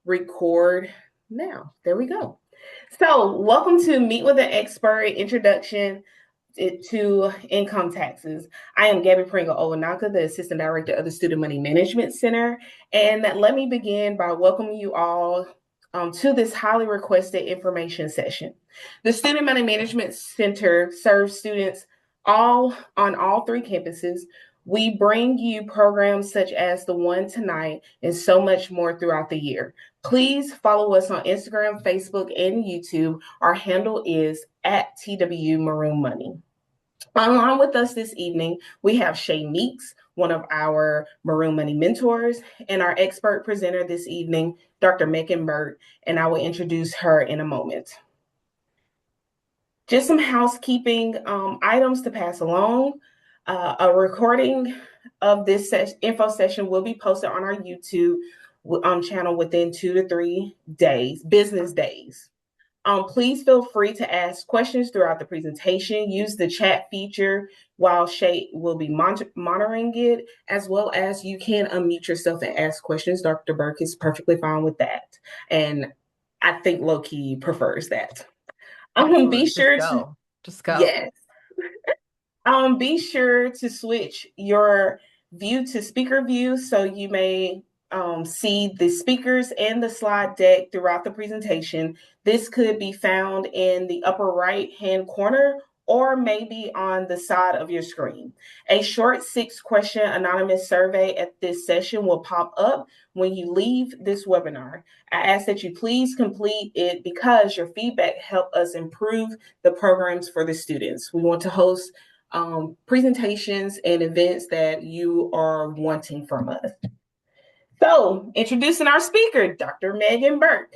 record now. There we go. So, welcome to Meet with an Expert Introduction to Income Taxes. I am Gabby Pringle Owanaka, the Assistant Director of the Student Money Management Center. And let me begin by welcoming you all to this highly requested information session. The Student Money Management Center serves students all on all three campuses. We bring you programs such as the one tonight and so much more throughout the year. Please follow us on Instagram, Facebook, and YouTube. Our handle is at TW Maroon Money. Along with us this evening, we have Shay Meeks, one of our Maroon Money mentors, and our expert presenter this evening, Dr. Megan Burke, and I will introduce her in a moment. Just some housekeeping items to pass along. A recording of this info session will be posted on our YouTube channel within 2 to 3 days, business days. Please feel free to ask questions throughout the presentation. Use the chat feature while Shay will be monitoring it, as well as you can unmute yourself and ask questions. Dr. Burke is perfectly fine with that. And I think Loki prefers that. Be sure to, Just go. yes. Be sure to switch your view to speaker view so you may see the speakers and the slide deck throughout the presentation. This could be found in the upper right-hand corner or maybe on the side of your screen. A short 6-question anonymous survey at this session will pop up when you leave this webinar. I ask that you please complete it because your feedback helps us improve the programs for the students. We want to host presentations and events that you are wanting from us. So, introducing our speaker, Dr. Megan Burke.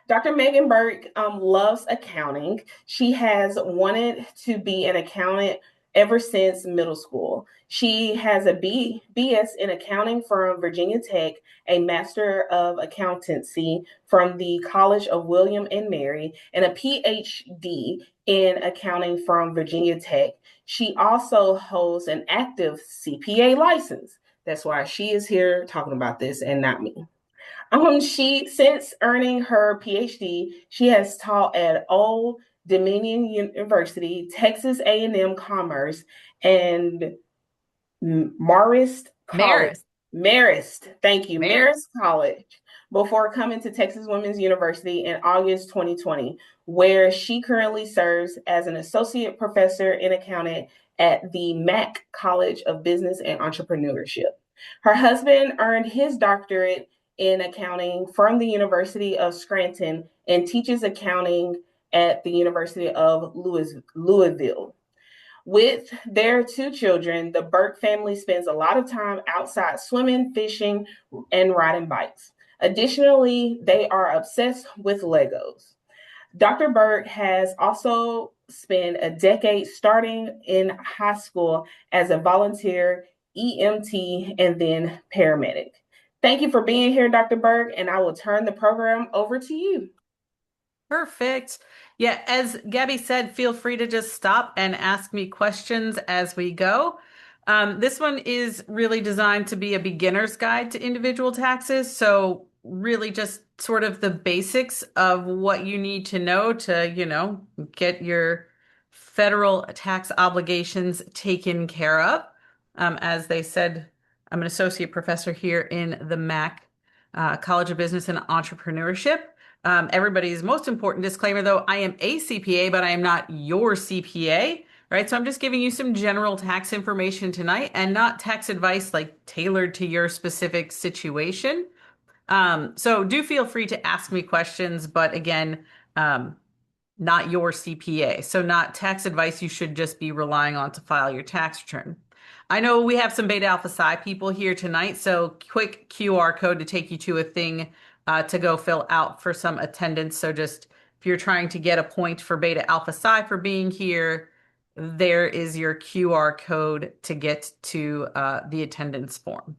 Dr. Megan Burke loves accounting. She has wanted to be an accountant ever since middle school. She has a BS in accounting from Virginia Tech, a Master of Accountancy from the College of William and Mary, and a PhD in accounting from Virginia Tech. She also holds an active CPA license. That's why she is here talking about this and not me. She since earning her PhD, she has taught at Old Dominion University, Texas A&M Commerce, and Marist College. Marist. Marist, thank you, Marist. Marist College, before coming to Texas Women's University in August 2020, where she currently serves as an associate professor in accounting at the Mack College of Business and Entrepreneurship. Her husband earned his doctorate in accounting from the University of Scranton and teaches accounting at the University of Louisville. With their 2 children, the Burke family spends a lot of time outside swimming, fishing, and riding bikes. Additionally, they are obsessed with Legos. Dr. Burke has also spent a decade starting in high school as a volunteer EMT and then paramedic. Thank you for being here, Dr. Burke, and I will turn the program over to you. Perfect. Yeah, as Gabby said, feel free to just stop and ask me questions as we go. This one is really designed to be a beginner's guide to individual taxes. So really just sort of the basics of what you need to know to, get your federal tax obligations taken care of. As they said, I'm an associate professor here in the Mack College of Business and Entrepreneurship. Everybody's most important disclaimer, though, I am a CPA, but I am not your CPA, right? So I'm just giving you some general tax information tonight and not tax advice like tailored to your specific situation. So do feel free to ask me questions, but again, not your CPA. So not tax advice you should just be relying on to file your tax return. I know we have some Beta Alpha Psi people here tonight, so quick QR code to take you to a thing to go fill out for some attendance. So just if you're trying to get a point for Beta Alpha Psi for being here, there is your QR code to get to the attendance form.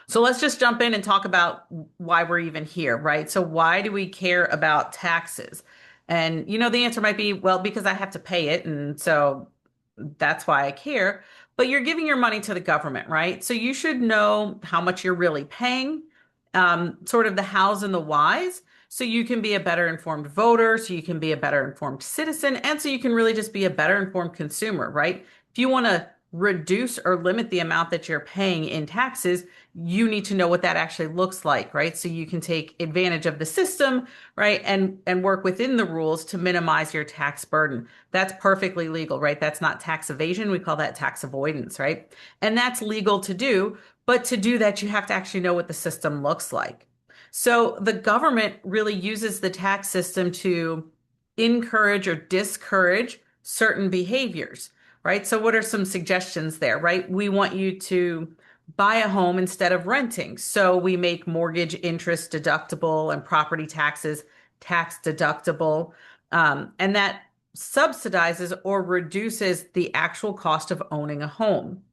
So let's just jump in and talk about why we're even here, right? So why do we care about taxes? And the answer might be, well, because I have to pay it, and so that's why I care. But you're giving your money to the government, right? So you should know how much you're really paying sort of the hows and the whys. So you can be a better informed voter, so you can be a better informed citizen, and so you can really just be a better informed consumer, right? If you want to reduce or limit the amount that you're paying in taxes, you need to know what that actually looks like, right? So you can take advantage of the system, right? And work within the rules to minimize your tax burden. That's perfectly legal, right? That's not tax evasion. We call that tax avoidance, right? And that's legal to do, but to do that, you have to actually know what the system looks like. So the government really uses the tax system to encourage or discourage certain behaviors, right? So what are some suggestions there, right? We want you to buy a home instead of renting. So we make mortgage interest deductible and property taxes tax deductible. And that subsidizes or reduces the actual cost of owning a home.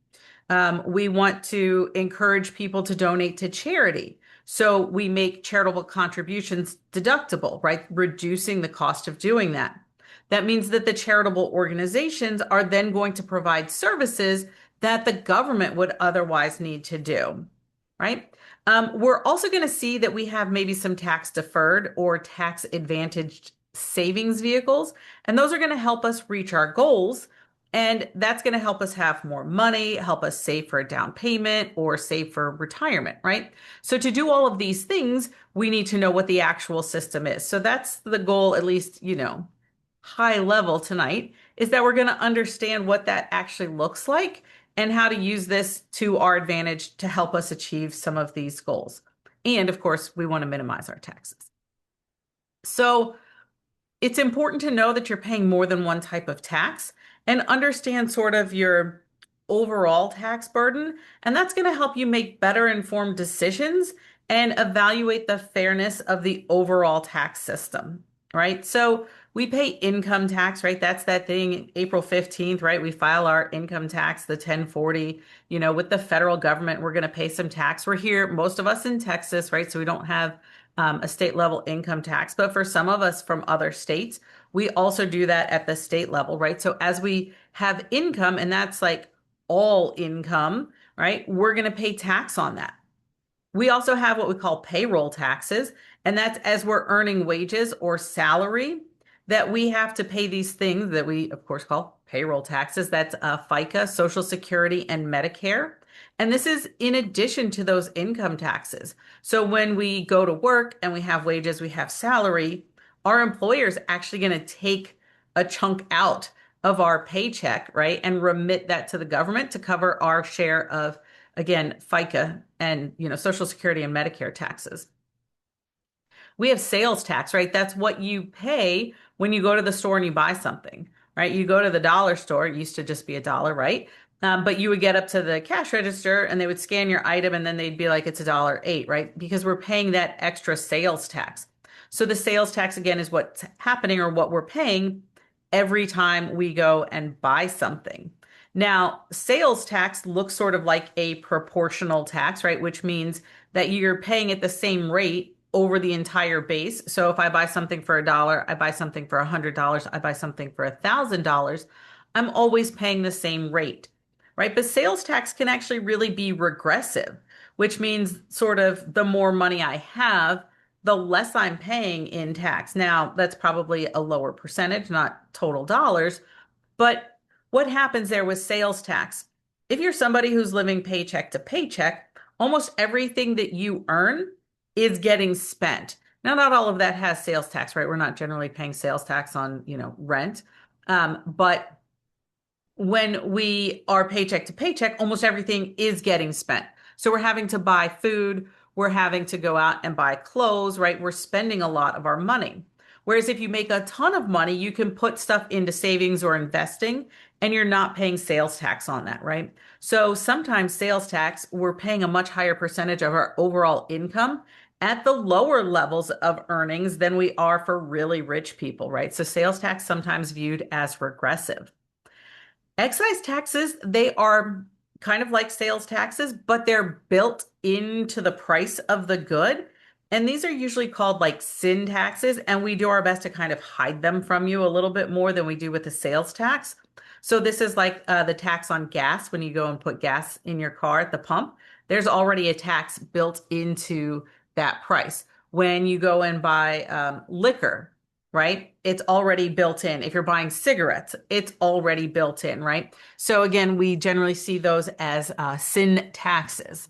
We want to encourage people to donate to charity. So we make charitable contributions deductible, right? Reducing the cost of doing that. That means that the charitable organizations are then going to provide services that the government would otherwise need to do, right? We're also going to see that we have maybe some tax deferred or tax advantaged savings vehicles, and those are going to help us reach our goals. And that's going to help us have more money, help us save for a down payment or save for retirement, right? So to do all of these things, we need to know what the actual system is. So that's the goal, at least, high level tonight, is that we're going to understand what that actually looks like and how to use this to our advantage to help us achieve some of these goals. And of course, we want to minimize our taxes. So it's important to know that you're paying more than one type of tax and understand sort of your overall tax burden. And that's going to help you make better informed decisions and evaluate the fairness of the overall tax system, right? So we pay income tax, right? That's that thing, April 15th, right? We file our income tax, the 1040, with the federal government, we're going to pay some tax. We're here, most of us in Texas, right? So we don't have a state level income tax. But for some of us from other states, we also do that at the state level, right? So as we have income, and that's like all income, right? We're going to pay tax on that. We also have what we call payroll taxes, and that's as we're earning wages or salary that we have to pay these things that we, of course, call payroll taxes. That's FICA, Social Security, and Medicare. And this is in addition to those income taxes. So when we go to work and we have wages, we have salary, our employer is actually going to take a chunk out of our paycheck, right? And remit that to the government to cover our share of, again, FICA and, Social Security and Medicare taxes. We have sales tax, right? That's what you pay when you go to the store and you buy something, right? You go to the dollar store, it used to just be a dollar, right? But you would get up to the cash register and they would scan your item and then they'd be like, it's $1.08, right? Because we're paying that extra sales tax. So the sales tax, again, is what's happening or what we're paying every time we go and buy something. Now, sales tax looks sort of like a proportional tax, right? Which means that you're paying at the same rate over the entire base. So if I buy something for $1, I buy something for $100, I buy something for $1,000, I'm always paying the same rate, right? But sales tax can actually really be regressive, which means sort of the more money I have, the less I'm paying in tax. Now, that's probably a lower percentage, not total dollars, but what happens there with sales tax? If you're somebody who's living paycheck to paycheck, almost everything that you earn is getting spent. Now, not all of that has sales tax, right? We're not generally paying sales tax on, rent. But when we are paycheck to paycheck, almost everything is getting spent. So we're having to buy food, we're having to go out and buy clothes, right? We're spending a lot of our money. Whereas if you make a ton of money, you can put stuff into savings or investing, and you're not paying sales tax on that, right? So sometimes sales tax, we're paying a much higher percentage of our overall income at the lower levels of earnings than we are for really rich people, right? So sales tax sometimes viewed as regressive. Excise taxes, they are kind of like sales taxes, but they're built into the price of the good. And these are usually called like sin taxes, and we do our best to kind of hide them from you a little bit more than we do with the sales tax. So this is like the tax on gas when you go and put gas in your car at the pump. There's already a tax built into that price. When you go and buy liquor, right? It's already built in. If you're buying cigarettes, it's already built in, right? So again, we generally see those as sin taxes.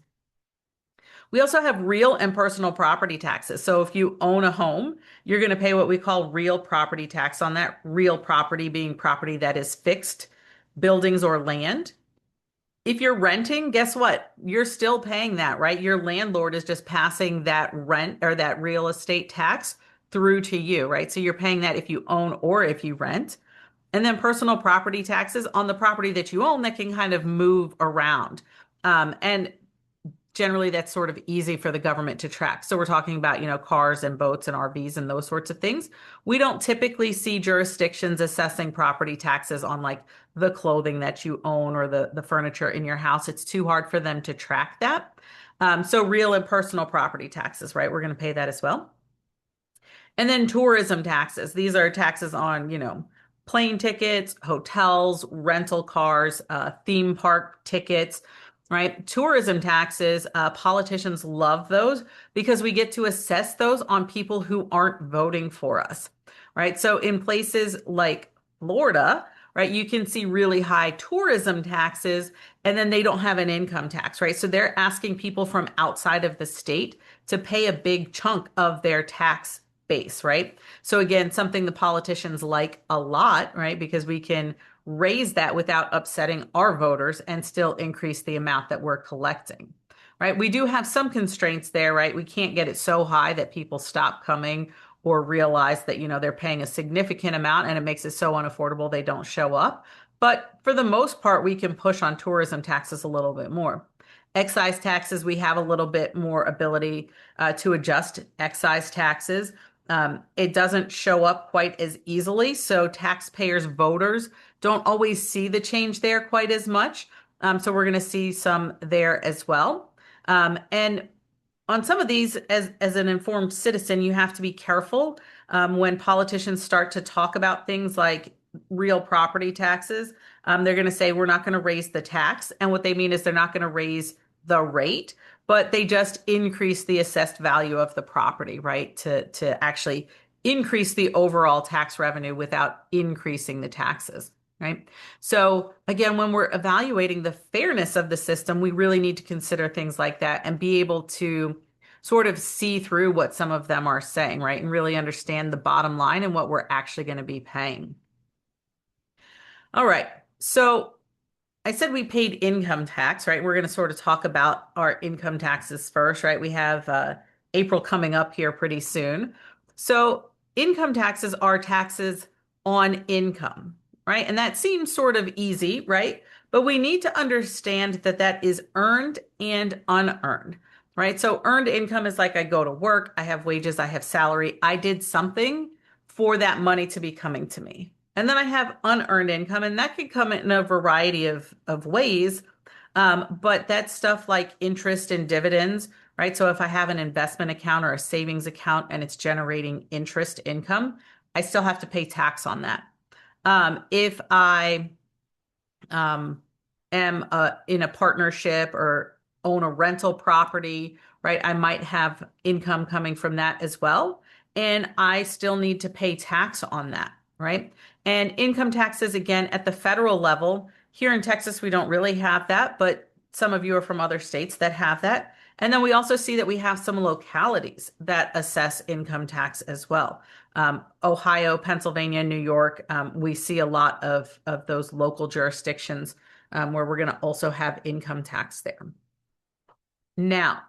We also have real and personal property taxes. So if you own a home, you're going to pay what we call real property tax on that, real property being property that is fixed, buildings or land. If you're renting, guess what? You're still paying that, right? Your landlord is just passing that rent or that real estate tax through to you, right? So you're paying that if you own or if you rent. And then personal property taxes on the property that you own that can kind of move around. And generally that's sort of easy for the government to track. So we're talking about, cars and boats and RVs and those sorts of things. We don't typically see jurisdictions assessing property taxes on like the clothing that you own or the furniture in your house. It's too hard for them to track that. So real and personal property taxes, right? We're going to pay that as well. And then tourism taxes. These are taxes on, plane tickets, hotels, rental cars, theme park tickets, right? Tourism taxes, politicians love those because we get to assess those on people who aren't voting for us, right? So in places like Florida, right, you can see really high tourism taxes and then they don't have an income tax, right? So they're asking people from outside of the state to pay a big chunk of their tax base, right? So again, something the politicians like a lot, right? Because we can raise that without upsetting our voters and still increase the amount that we're collecting, right? We do have some constraints there, right? We can't get it so high that people stop coming or realize that, they're paying a significant amount and it makes it so unaffordable they don't show up. But for the most part, we can push on tourism taxes a little bit more. Excise taxes, we have a little bit more ability to adjust excise taxes. It doesn't show up quite as easily, so taxpayers, voters don't always see the change there quite as much. So we're going to see some there as well. And on some of these, as an informed citizen, you have to be careful when politicians start to talk about things like real property taxes. They're going to say, we're not going to raise the tax. And what they mean is they're not going to raise the rate, but they just increase the assessed value of the property, right? To actually increase the overall tax revenue without increasing the taxes, right? So again, when we're evaluating the fairness of the system, we really need to consider things like that and be able to sort of see through what some of them are saying, right? And really understand the bottom line and what we're actually going to be paying. All right. So I said we paid income tax, right? We're going to sort of talk about our income taxes first, right? We have April coming up here pretty soon. So income taxes are taxes on income, right? And that seems sort of easy, right? But we need to understand that that is earned and unearned, right? So earned income is like I go to work, I have wages, I have salary, I did something for that money to be coming to me. And then I have unearned income, and that could come in a variety of ways. But that's stuff like interest and dividends, right? So if I have an investment account or a savings account and it's generating interest income, I still have to pay tax on that. If I am in a partnership or own a rental property, right, I might have income coming from that as well. And I still need to pay tax on that, right? And income taxes, again, at the federal level, here in Texas, we don't really have that, but some of you are from other states that have that. And then we also see that we have some localities that assess income tax as well. Ohio, Pennsylvania, New York, we see a lot of those local jurisdictions where we're going to also have income tax there. Now,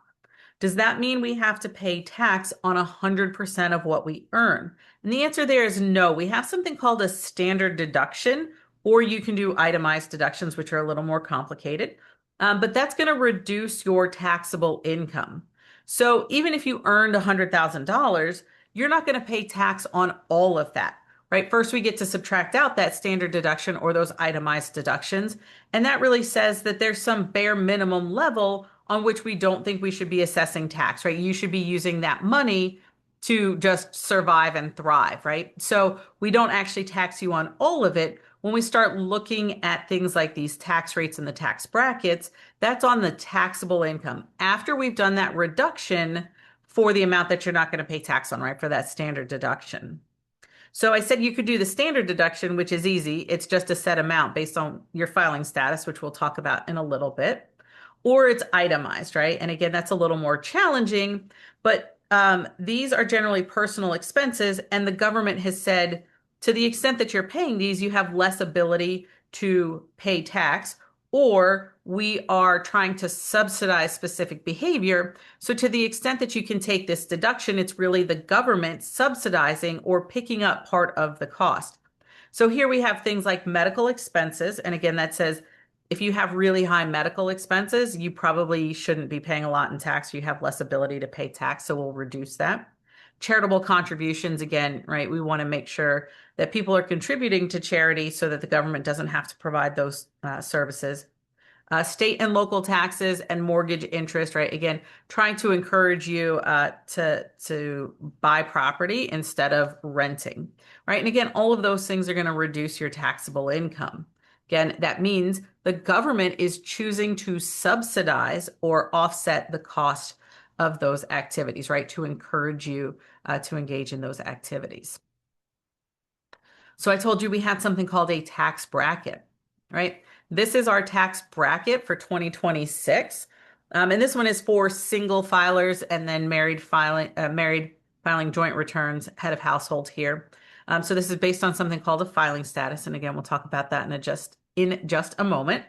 does that mean we have to pay tax on 100% of what we earn? And the answer there is no. We have something called a standard deduction, or you can do itemized deductions, which are a little more complicated. But that's going to reduce your taxable income. So even if you earned $100,000, you're not going to pay tax on all of that, right? First, we get to subtract out that standard deduction or those itemized deductions. And that really says that there's some bare minimum level on which we don't think we should be assessing tax, right? You should be using that money to just survive and thrive, right? So we don't actually tax you on all of it. When we start looking at things like these tax rates and the tax brackets, that's on the taxable income. After we've done that reduction for the amount that you're not going to pay tax on, right? For that standard deduction. So I said you could do the standard deduction, which is easy. It's just a set amount based on your filing status, which we'll talk about in a little bit. Or it's itemized, right? And again, that's a little more challenging, but these are generally personal expenses. And the government has said to the extent that you're paying these, you have less ability to pay tax, or we are trying to subsidize specific behavior. So to the extent that you can take this deduction, it's really the government subsidizing or picking up part of the cost. So here we have things like medical expenses. And again, that says if you have really high medical expenses, you probably shouldn't be paying a lot in tax. You have less ability to pay tax, so we'll reduce that. Charitable contributions, again, right? We want to make sure that people are contributing to charity so that the government doesn't have to provide those services. State and local taxes and mortgage interest, right? Again, trying to encourage you to buy property instead of renting, right? And again, all of those things are going to reduce your taxable income. Again, that means the government is choosing to subsidize or offset the cost of those activities, right? To encourage you to engage in those activities. So I told you we had something called a tax bracket, right? This is our tax bracket for 2026. And this one is for single filers and then married filing joint returns, head of household here. So this is based on something called a filing status. And again, we'll talk about that in just a moment.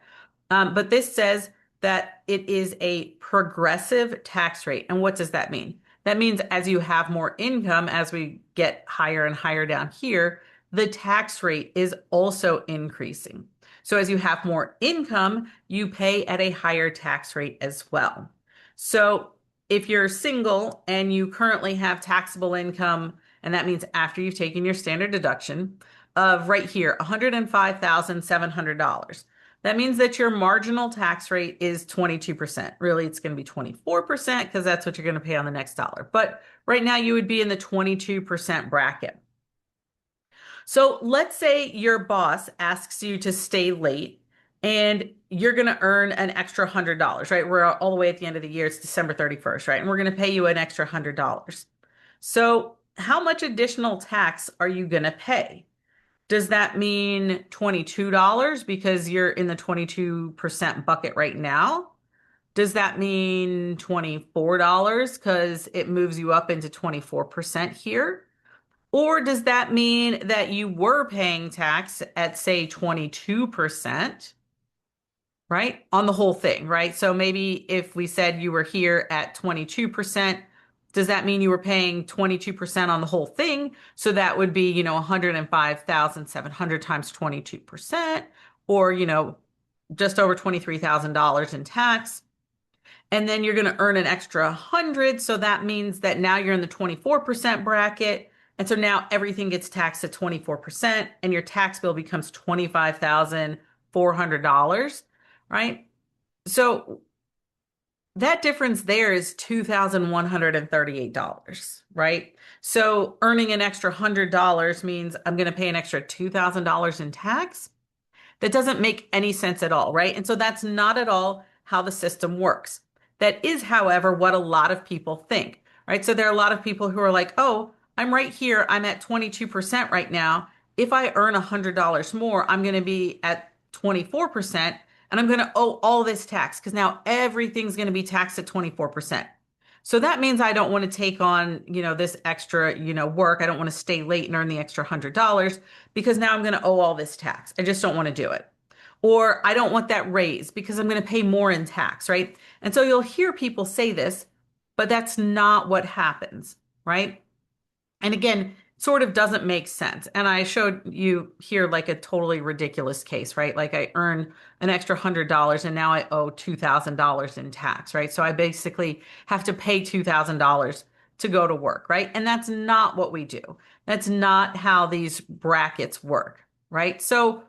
But this says that it is a progressive tax rate. And what does that mean? That means as you have more income, as we get higher and higher down here, the tax rate is also increasing. So as you have more income, you pay at a higher tax rate as well. So if you're single and you currently have taxable income, and that means after you've taken your standard deduction of right here, $105,700. That means that your marginal tax rate is 22%. Really, it's going to be 24% because that's what you're going to pay on the next dollar. But right now you would be in the 22% bracket. So let's say your boss asks you to stay late and you're going to earn an extra $100, right? We're all the way at the end of the year. It's December 31st, right? And we're going to pay you an extra $100. So how much additional tax are you going to pay? Does that mean $22 because you're in the 22% bucket right now? Does that mean $24 because it moves you up into 24% here? Or does that mean that you were paying tax at, say, 22%, right? On the whole thing, right? So maybe if we said you were here at 22%, does that mean you were paying 22% on the whole thing? So that would be, 105,700 times 22%, or, just over $23,000 in tax. And then you're going to earn an extra 100. So that means that now you're in the 24% bracket. And so now everything gets taxed at 24% and your tax bill becomes $25,400, right? So that difference there is $2,138, right? So earning an extra $100 means I'm going to pay an extra $2,000 in tax. That doesn't make any sense at all, right? And so that's not at all how the system works. That is, however, what a lot of people think, right? So there are a lot of people who are like, oh, I'm right here. I'm at 22% right now. If I earn $100 more, I'm going to be at 24% and I'm going to owe all this tax because now everything's going to be taxed at 24%. So that means I don't want to take on, this extra, work. I don't want to stay late and earn the extra $100 because now I'm going to owe all this tax. I just don't want to do it. Or I don't want that raise because I'm going to pay more in tax, right? And so you'll hear people say this, but that's not what happens, right? And again, sort of doesn't make sense. And I showed you here like a totally ridiculous case, right? Like I earn an extra $100 and now I owe $2,000 in tax, right? So I basically have to pay $2,000 to go to work, right? And that's not what we do. That's not how these brackets work, right? So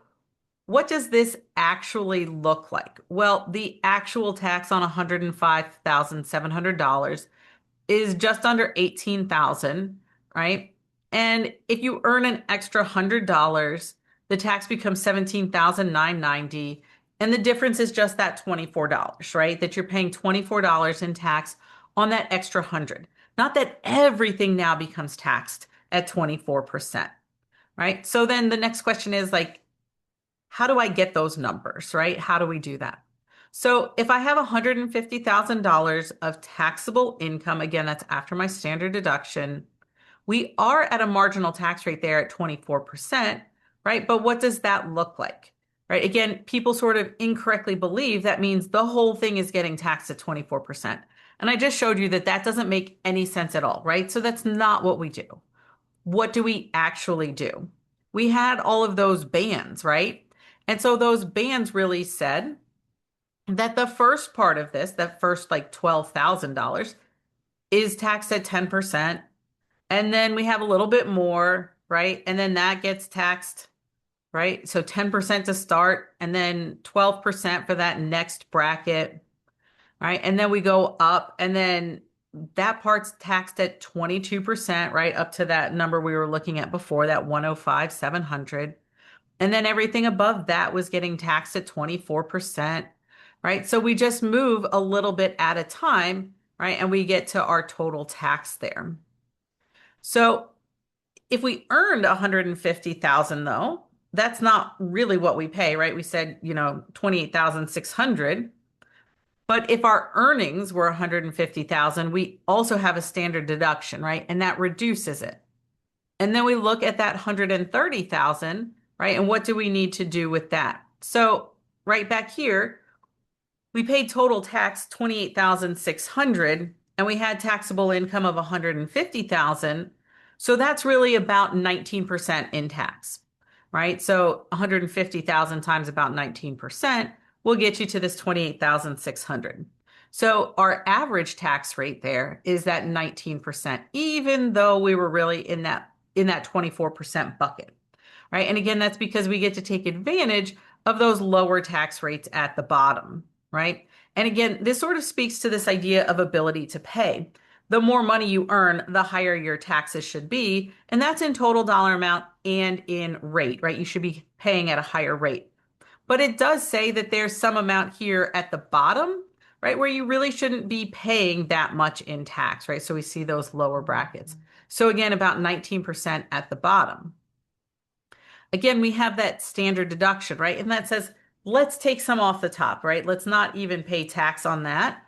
what does this actually look like? Well, the actual tax on $105,700 is just under 18,000, right? And if you earn an extra $100, the tax becomes 17,990, and the difference is just that $24, right? That you're paying $24 in tax on that extra 100. Not that everything now becomes taxed at 24%, right? So then the next question is like, how do I get those numbers, right? How do we do that? So if I have $150,000 of taxable income, again, that's after my standard deduction, we are at a marginal tax rate there at 24%, right? But what does that look like? Right? Again, people sort of incorrectly believe that means the whole thing is getting taxed at 24%. And I just showed you that that doesn't make any sense at all, right? So that's not what we do. What do we actually do? We had all of those bans, right? And so those bans really said that the first part of this, that first like $12,000, is taxed at 10%. And then we have a little bit more, right? And then that gets taxed, right? So 10% to start, and then 12% for that next bracket, right? And then we go up, and then that part's taxed at 22%, right? Up to that number we were looking at before, that 105,700. And then everything above that was getting taxed at 24%, right? So we just move a little bit at a time, right? And we get to our total tax there. So if we earned 150,000 though, that's not really what we pay, right? We said, 28,600. But if our earnings were 150,000, we also have a standard deduction, right? And that reduces it. And then we look at that 130,000, right? And what do we need to do with that? So right back here, we paid total tax 28,600 and we had taxable income of 150,000. So that's really about 19% in tax, right? So 150,000 times about 19% will get you to this 28,600. So our average tax rate there is that 19%, even though we were really in that 24% bucket, right? And again, that's because we get to take advantage of those lower tax rates at the bottom, right? And again, this sort of speaks to this idea of ability to pay. The more money you earn, the higher your taxes should be. And that's in total dollar amount and in rate, right? You should be paying at a higher rate. But it does say that there's some amount here at the bottom, right, where you really shouldn't be paying that much in tax, right? So we see those lower brackets. So again, about 19% at the bottom. Again, we have that standard deduction, right? And that says, let's take some off the top, right? Let's not even pay tax on that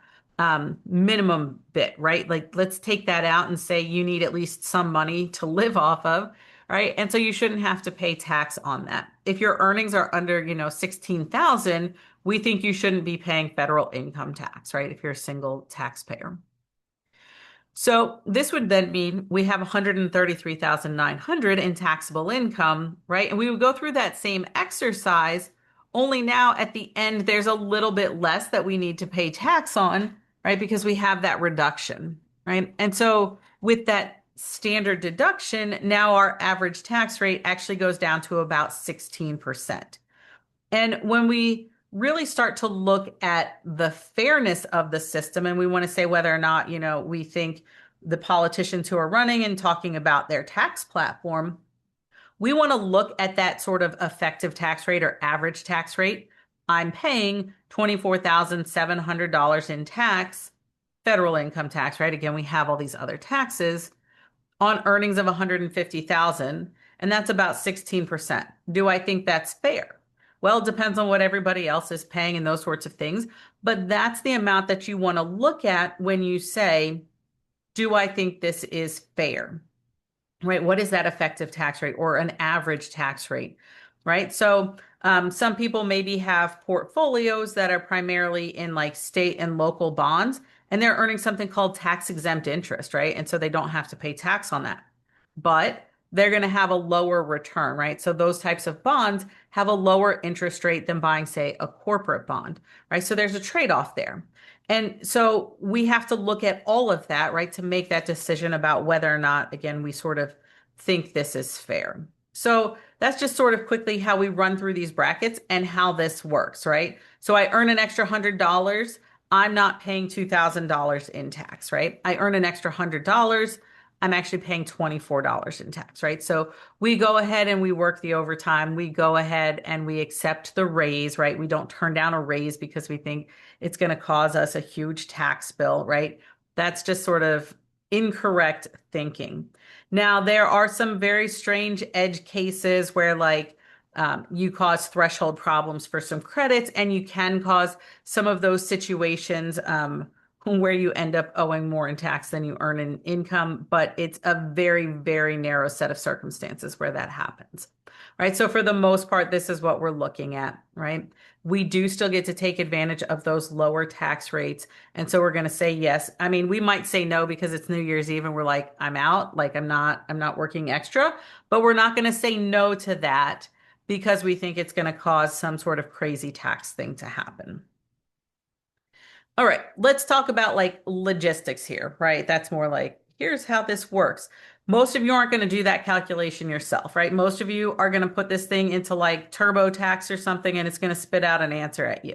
minimum bit, right? Like, let's take that out and say you need at least some money to live off of, right? And so you shouldn't have to pay tax on that. If your earnings are under, 16,000, we think you shouldn't be paying federal income tax, right? If you're a single taxpayer. So this would then mean we have 133,900 in taxable income, right? And we would go through that same exercise, only now at the end, there's a little bit less that we need to pay tax on, right? Because we have that reduction, right? And so with that standard deduction, now our average tax rate actually goes down to about 16%. And when we really start to look at the fairness of the system, and we want to say whether or not, we think the politicians who are running and talking about their tax platform, we want to look at that sort of effective tax rate or average tax rate. I'm paying $24,700 in tax, federal income tax, right? Again, we have all these other taxes on earnings of 150,000, and that's about 16%. Do I think that's fair? Well, it depends on what everybody else is paying and those sorts of things. But that's the amount that you want to look at when you say, do I think this is fair? Right? What is that effective tax rate or an average tax rate? Right? So some people maybe have portfolios that are primarily in like state and local bonds, and they're earning something called tax exempt interest, right? And so they don't have to pay tax on that. But they're going to have a lower return, right? So those types of bonds have a lower interest rate than buying, say, a corporate bond, right? So there's a trade-off there. And so we have to look at all of that, right, to make that decision about whether or not, again, we sort of think this is fair. So that's just sort of quickly how we run through these brackets and how this works, right? So I earn an extra $100. I'm not paying $2,000 in tax, right? I earn an extra $100. I'm actually paying $24 in tax, right? So we go ahead and we work the overtime. We go ahead and we accept the raise, right? We don't turn down a raise because we think it's going to cause us a huge tax bill, right? That's just sort of incorrect thinking. Now, there are some very strange edge cases where, like, you cause threshold problems for some credits, and you can cause some of those situations where you end up owing more in tax than you earn in income. But it's a very, very narrow set of circumstances where that happens. Right. So, for the most part, this is what we're looking at. Right. We do still get to take advantage of those lower tax rates. And so we're going to say yes. I mean, we might say no because it's New Year's Eve and we're like, I'm out, like I'm not working extra, but we're not going to say no to that because we think it's going to cause some sort of crazy tax thing to happen. All right, let's talk about like logistics here, right? That's more like, here's how this works. Most of you aren't going to do that calculation yourself, right? Most of you are going to put this thing into like TurboTax or something and it's going to spit out an answer at you.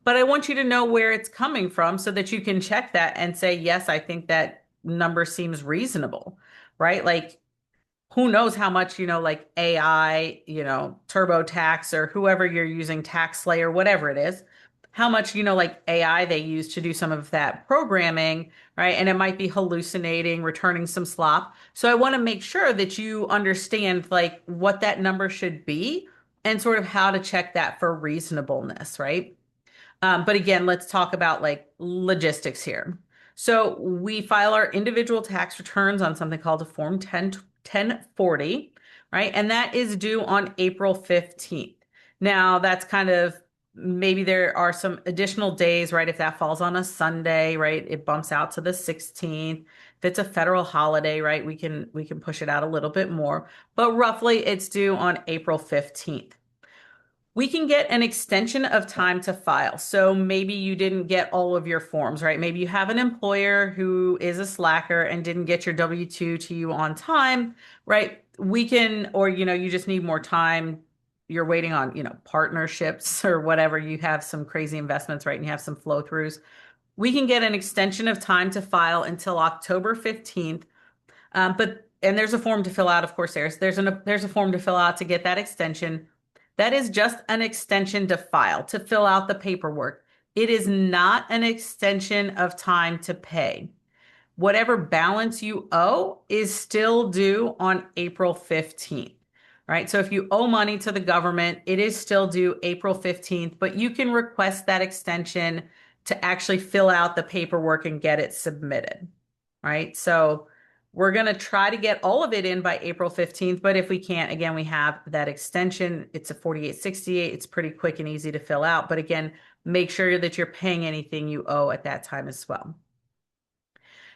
But I want you to know where it's coming from so that you can check that and say, yes, I think that number seems reasonable, right? Like who knows how much, like AI, TurboTax or whoever you're using, TaxSlayer, whatever it is, how much, like AI they use to do some of that programming, right? And it might be hallucinating, returning some slop. So I want to make sure that you understand like what that number should be and sort of how to check that for reasonableness, right? But again, let's talk about like logistics here. So we file our individual tax returns on something called a Form 1040, right? And that is due on April 15th. Now, that's kind of maybe there are some additional days, right? If that falls on a Sunday, right, it bumps out to the 16th. If it's a federal holiday, right, we can push it out a little bit more, but roughly it's due on April 15th. We can get an extension of time to file. So maybe you didn't get all of your forms, right? Maybe you have an employer who is a slacker and didn't get your W-2 to you on time, right? We can, or, you just need more time. You're waiting on, partnerships or whatever. You have some crazy investments, right? And you have some flow throughs. We can get an extension of time to file until October 15th. And there's a form to fill out, of course, there's a form to fill out to get that extension. That is just an extension to file, to fill out the paperwork. It is not an extension of time to pay. Whatever balance you owe is still due on April 15th, right? So if you owe money to the government, it is still due April 15th, but you can request that extension to actually fill out the paperwork and get it submitted, right? So we're going to try to get all of it in by April 15th, but if we can't, again, we have that extension. It's a 4868. It's pretty quick and easy to fill out. But again, make sure that you're paying anything you owe at that time as well.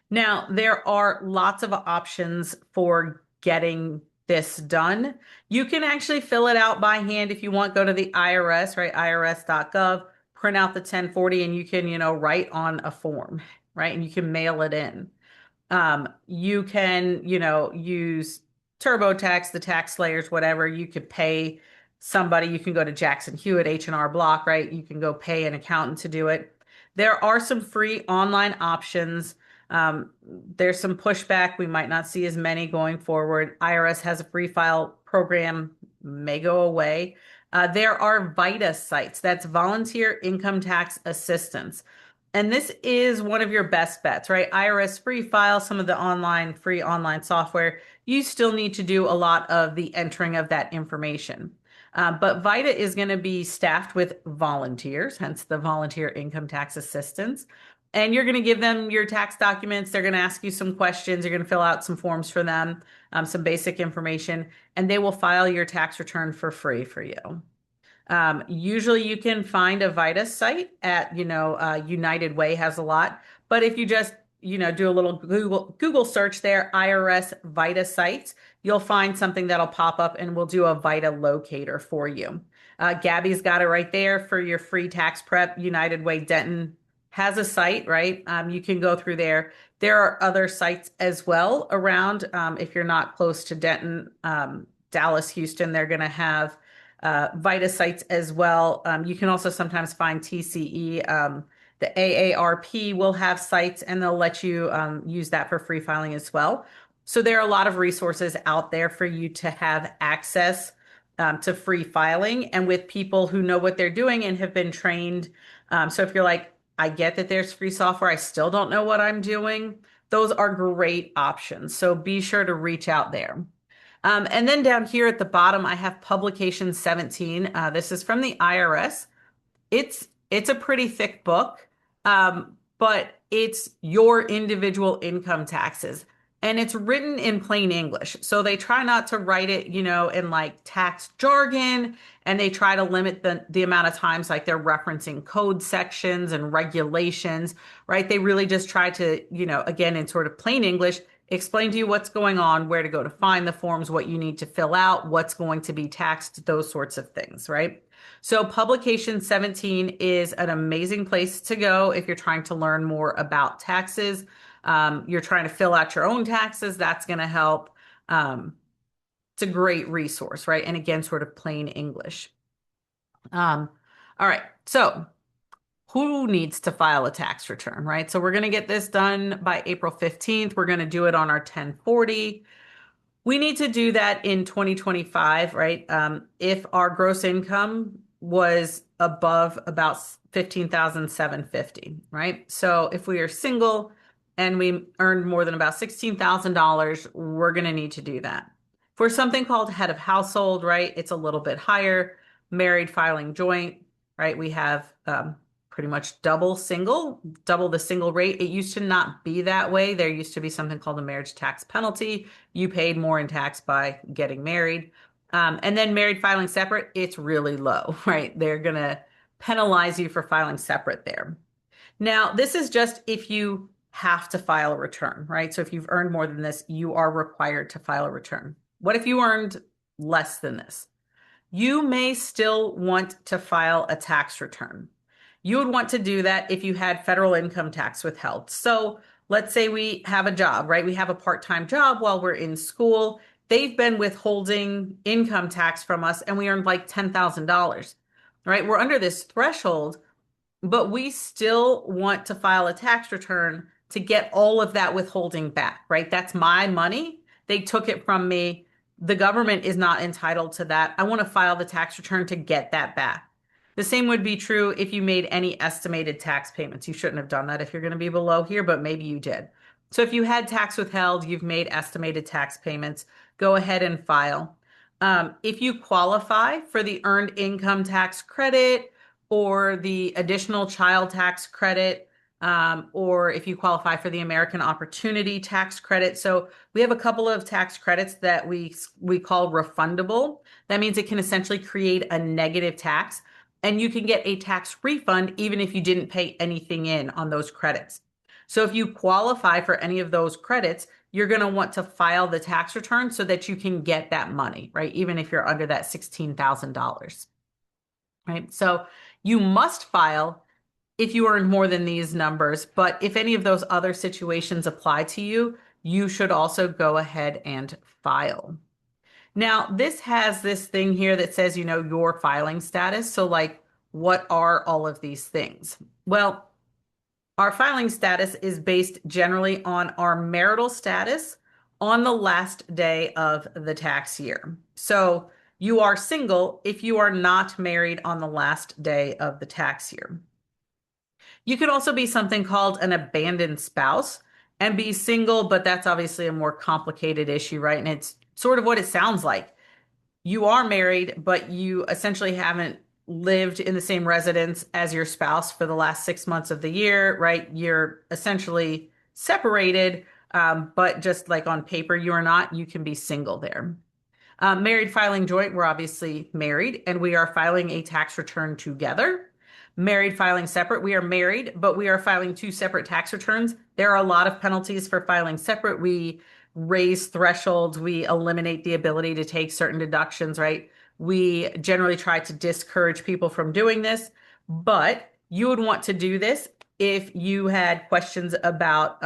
Now, there are lots of options for getting this done. You can actually fill it out by hand if you want. Go to the IRS, right? IRS.gov, print out the 1040, and you can, write on a form, right? And you can mail it in. You can, use TurboTax, the tax layers, whatever. You could pay somebody. You can go to Jackson Hewitt H&R Block, right? You can go pay an accountant to do it. There are some free online options. There's some pushback. We might not see as many going forward. IRS has a free file program, may go away. There are VITA sites. That's Volunteer Income Tax Assistance. And this is one of your best bets, right? IRS free file, some of the free online software. You still need to do a lot of the entering of that information. But VITA is going to be staffed with volunteers, hence the Volunteer Income Tax Assistance. And you're going to give them your tax documents. They're going to ask you some questions. You're going to fill out some forms for them, some basic information, and they will file your tax return for free for you. Usually you can find a VITA site at, United Way has a lot. But if you just, do a little Google search there, IRS VITA sites, you'll find something that'll pop up and we'll do a VITA locator for you. Gabby's got it right there for your free tax prep. United Way Denton has a site, right? You can go through there. There are other sites as well around. If you're not close to Denton, Dallas, Houston, they're going to have VITA sites as well. You can also sometimes find TCE. The AARP will have sites and they'll let you use that for free filing as well. So there are a lot of resources out there for you to have access to free filing and with people who know what they're doing and have been trained. So if you're like, I get that there's free software, I still don't know what I'm doing. Those are great options. So be sure to reach out there. And then down here at the bottom, I have publication 17. This is from the IRS. It's a pretty thick book, but it's your individual income taxes, and it's written in plain English. So they try not to write it, in like tax jargon, and they try to limit the amount of times like they're referencing code sections and regulations, right? They really just try to, again, in sort of plain English, explain to you what's going on, where to go to find the forms, what you need to fill out, what's going to be taxed, those sorts of things, right? So publication 17 is an amazing place to go if you're trying to learn more about taxes. You're trying to fill out your own taxes, that's going to help. Um, it's a great resource, right? And again, sort of plain English. All right, so who needs to file a tax return, right? So we're going to get this done by April 15th. We're going to do it on our 1040. We need to do that in 2025, right? If our gross income was above about 15,750, right? So if we are single and we earned more than about $16,000, we're going to need to do that. For something called head of household, right? It's a little bit higher. Married filing joint, right? We have pretty much double the single rate. It used to not be that way. There used to be something called a marriage tax penalty. You paid more in tax by getting married. And then married filing separate, it's really low, right? They're going to penalize you for filing separate there. Now, this is just if you have to file a return, right? So if you've earned more than this, you are required to file a return. What if you earned less than this? You may still want to file a tax return. You would want to do that if you had federal income tax withheld. So let's say we have a job, right? We have a part-time job while we're in school. They've been withholding income tax from us and we earned like $10,000, right? We're under this threshold, but we still want to file a tax return to get all of that withholding back, right? That's my money. They took it from me. The government is not entitled to that. I want to file the tax return to get that back. The same would be true if you made any estimated tax payments. You shouldn't have done that if you're going to be below here, but maybe you did. So if you had tax withheld, you've made estimated tax payments, go ahead and file. If you qualify for the earned income tax credit or the additional child tax credit, or if you qualify for the American Opportunity Tax Credit. So we have a couple of tax credits that we call refundable. That means it can essentially create a negative tax, and you can get a tax refund even if you didn't pay anything in on those credits. So if you qualify for any of those credits, you're going to want to file the tax return so that you can get that money, right? Even if you're under that $16,000, right? So you must file if you earn more than these numbers, but if any of those other situations apply to you, you should also go ahead and file. Now, this has this thing here that says, your filing status. So like, what are all of these things? Well, our filing status is based generally on our marital status on the last day of the tax year. So you are single if you are not married on the last day of the tax year. You could also be something called an abandoned spouse and be single, but that's obviously a more complicated issue, right? And it's sort of what it sounds like. You are married, but you essentially haven't lived in the same residence as your spouse for the last 6 months of the year, right? You're essentially separated, but just like on paper, you are not. You can be single there. Married filing joint, we're obviously married and we are filing a tax return together. Married filing separate, we are married, but we are filing two separate tax returns. There are a lot of penalties for filing separate. We raise thresholds, we eliminate the ability to take certain deductions, right? We generally try to discourage people from doing this, but you would want to do this if you had questions about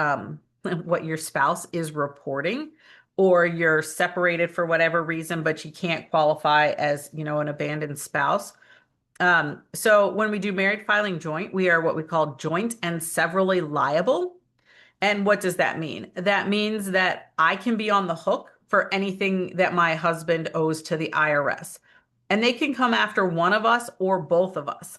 what your spouse is reporting, or you're separated for whatever reason, but you can't qualify as, an abandoned spouse. So when we do married filing joint, we are what we call joint and severally liable. And what does that mean? That means that I can be on the hook for anything that my husband owes to the IRS. And they can come after one of us or both of us.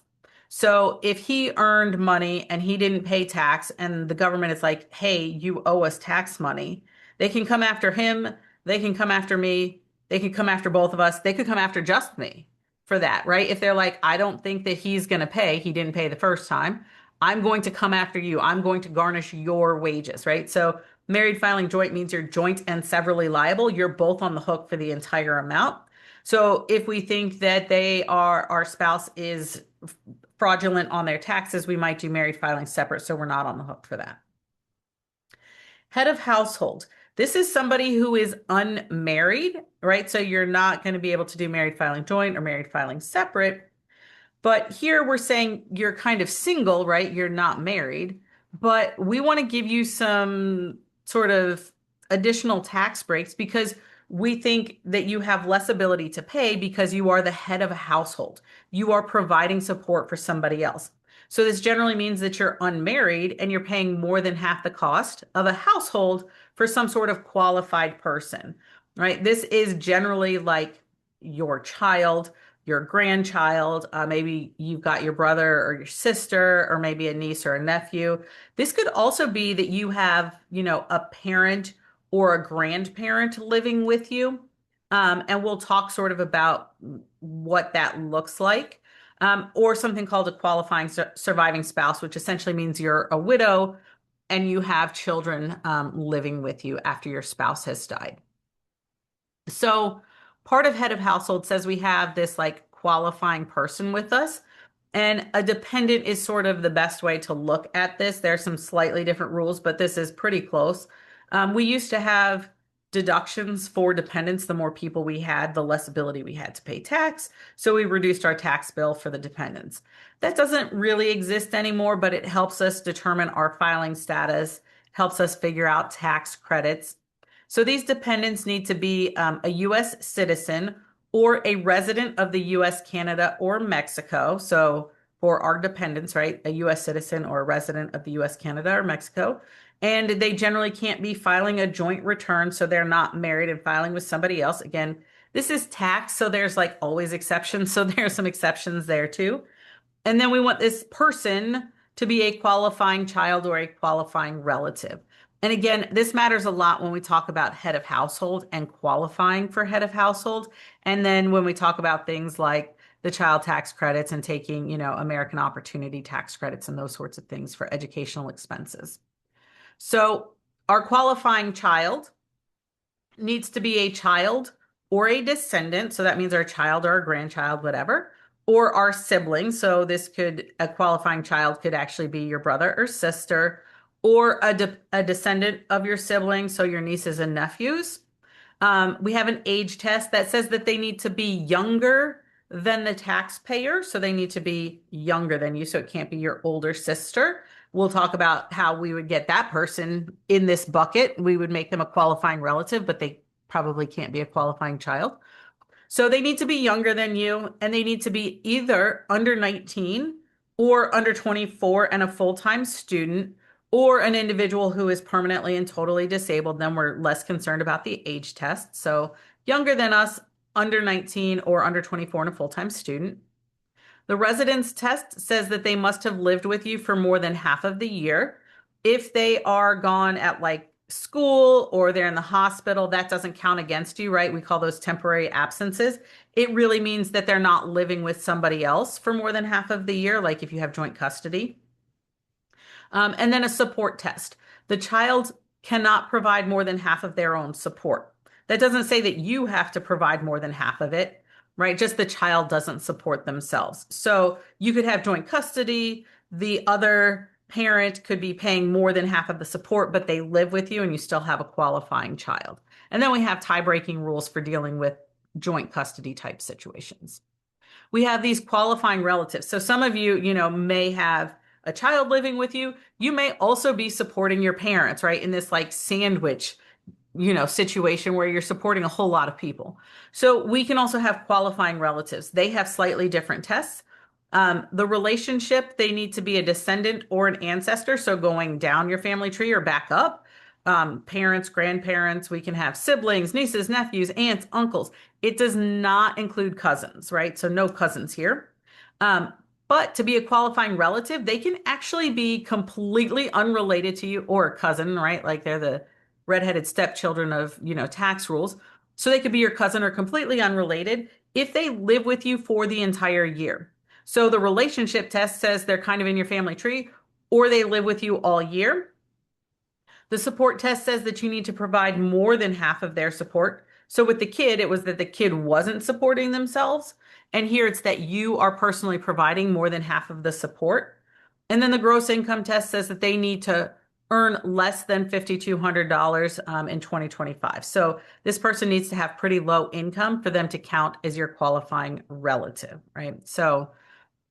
So if he earned money and he didn't pay tax and the government is like, hey, you owe us tax money, they can come after him, they can come after me, they can come after both of us, they could come after just me for that, right? If they're like, I don't think that he's going to pay, he didn't pay the first time, I'm going to come after you, I'm going to garnish your wages, right? So married filing joint means you're joint and severally liable. You're both on the hook for the entire amount. So if we think that our spouse is fraudulent on their taxes, we might do married filing separate, so we're not on the hook for that. Head of household. This is somebody who is unmarried, right? So you're not going to be able to do married filing joint or married filing separate. But here we're saying you're kind of single, right? You're not married, but we want to give you some sort of additional tax breaks because we think that you have less ability to pay because you are the head of a household. You are providing support for somebody else. So this generally means that you're unmarried and you're paying more than half the cost of a household for some sort of qualified person, right? This is generally like your child, your grandchild, maybe you've got your brother or your sister, or maybe a niece or a nephew. This could also be that you have, a parent or a grandparent living with you. And we'll talk sort of about what that looks like. Or something called a qualifying surviving spouse, which essentially means you're a widow and you have children living with you after your spouse has died. So part of head of household says we have this like qualifying person with us, and a dependent is sort of the best way to look at this. There's some slightly different rules, but this is pretty close. We used to have deductions for dependents. The more people we had, the less ability we had to pay tax. So we reduced our tax bill for the dependents. That doesn't really exist anymore, but it helps us determine our filing status, helps us figure out tax credits. So these dependents need to be a U.S. citizen or a resident of the U.S., Canada, or Mexico. So for our dependents, right, a U.S. citizen or a resident of the U.S., Canada, or Mexico. And they generally can't be filing a joint return, so they're not married and filing with somebody else. Again, this is tax, so there's like always exceptions. So there's some exceptions there too. And then we want this person to be a qualifying child or a qualifying relative. And again, this matters a lot when we talk about head of household and qualifying for head of household. And then when we talk about things like the child tax credits and taking, American Opportunity tax credits and those sorts of things for educational expenses. So our qualifying child needs to be a child or a descendant. So that means our child or our grandchild, whatever, or our sibling. So a qualifying child could actually be your brother or sister, or a descendant of your sibling. So your nieces and nephews. We have an age test that says that they need to be younger than the taxpayer. So they need to be younger than you. So it can't be your older sister. We'll talk about how we would get that person in this bucket. We would make them a qualifying relative, but they probably can't be a qualifying child. So they need to be younger than you, and they need to be either under 19 or under 24 and a full-time student, or an individual who is permanently and totally disabled. Then we're less concerned about the age test. So younger than us, under 19 or under 24 and a full-time student. The residence test says that they must have lived with you for more than half of the year. If they are gone at like school or they're in the hospital, that doesn't count against you, right? We call those temporary absences. It really means that they're not living with somebody else for more than half of the year, like if you have joint custody. And then a support test. The child cannot provide more than half of their own support. That doesn't say that you have to provide more than half of it, right? Just the child doesn't support themselves. So you could have joint custody. The other parent could be paying more than half of the support, but they live with you and you still have a qualifying child. And then we have tie-breaking rules for dealing with joint custody type situations. We have these qualifying relatives. So some of you, may have a child living with you. You may also be supporting your parents, right? In this like sandwich, situation where you're supporting a whole lot of people. So we can also have qualifying relatives. They have slightly different tests. The relationship, they need to be a descendant or an ancestor. So going down your family tree or back up, parents, grandparents, we can have siblings, nieces, nephews, aunts, uncles. It does not include cousins, right? So no cousins here. But to be a qualifying relative, they can actually be completely unrelated to you or a cousin, right? Like they're the redheaded stepchildren of, tax rules. So they could be your cousin or completely unrelated if they live with you for the entire year. So the relationship test says they're kind of in your family tree or they live with you all year. The support test says that you need to provide more than half of their support. So with the kid, it was that the kid wasn't supporting themselves. And here it's that you are personally providing more than half of the support. And then the gross income test says that they need to earn less than $5,200 in 2025. So this person needs to have pretty low income for them to count as your qualifying relative, right? So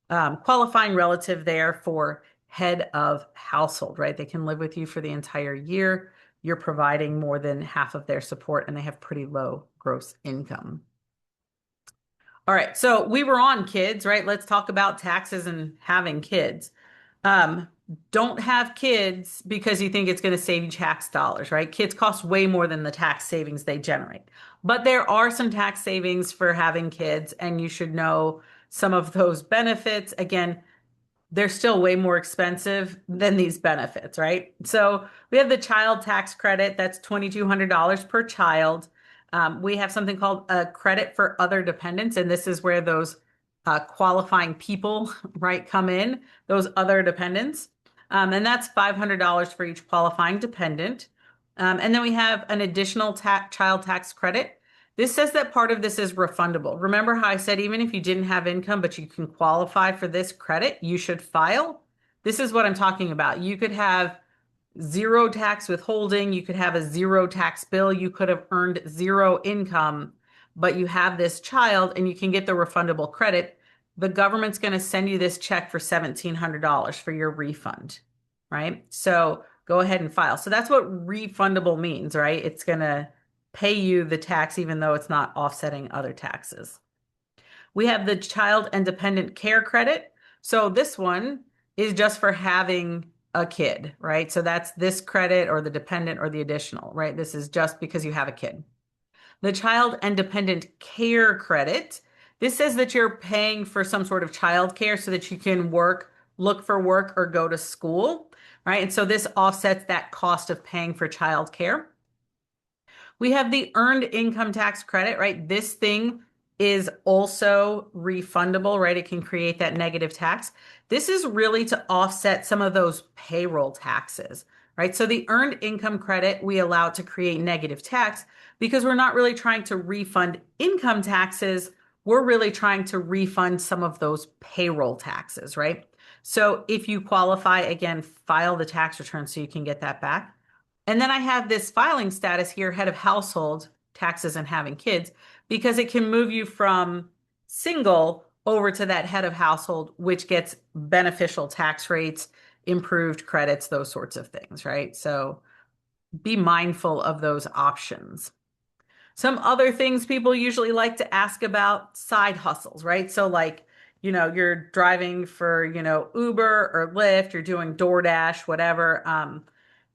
qualifying relative there for head of household, right? They can live with you for the entire year. You're providing more than half of their support and they have pretty low gross income. All right, so we were on kids, right? Let's talk about taxes and having kids. Um, don't have kids because you think it's going to save you tax dollars, right? Kids cost way more than the tax savings they generate. But there are some tax savings for having kids, and you should know some of those benefits. Again, they're still way more expensive than these benefits, right? So we have the child tax credit, that's $2,200 per child. We have something called a credit for other dependents, and this is where those qualifying people, right, come in, those other dependents. And that's $500 for each qualifying dependent. And then we have an additional child tax credit. This says that part of this is refundable. Remember how I said even if you didn't have income, but you can qualify for this credit, you should file? This is what I'm talking about. You could have zero tax withholding, you could have a zero tax bill, you could have earned zero income, but you have this child and you can get the refundable credit. The government's going to send you this check for $1,700 for your refund, right? So go ahead and file. So that's what refundable means, right? It's going to pay you the tax even though it's not offsetting other taxes. We have the child and dependent care credit. So this one is just for having a kid, right? So that's this credit or the dependent or the additional, right? This is just because you have a kid. The child and dependent care credit. This says that you're paying for some sort of child care so that you can work, look for work, or go to school, right? And so this offsets that cost of paying for child care. We have the earned income tax credit, right? This thing is also refundable, right? It can create that negative tax. This is really to offset some of those payroll taxes, right? So the earned income credit we allow to create negative tax because we're not really trying to refund income taxes. We're really trying to refund some of those payroll taxes, right? So if you qualify, again, file the tax return so you can get that back. And then I have this filing status here, head of household, taxes and having kids, because it can move you from single over to that head of household, which gets beneficial tax rates, improved credits, those sorts of things, right? So be mindful of those options. Some other things people usually like to ask about side hustles, right? So like, you're driving for, Uber or Lyft, you're doing DoorDash, whatever.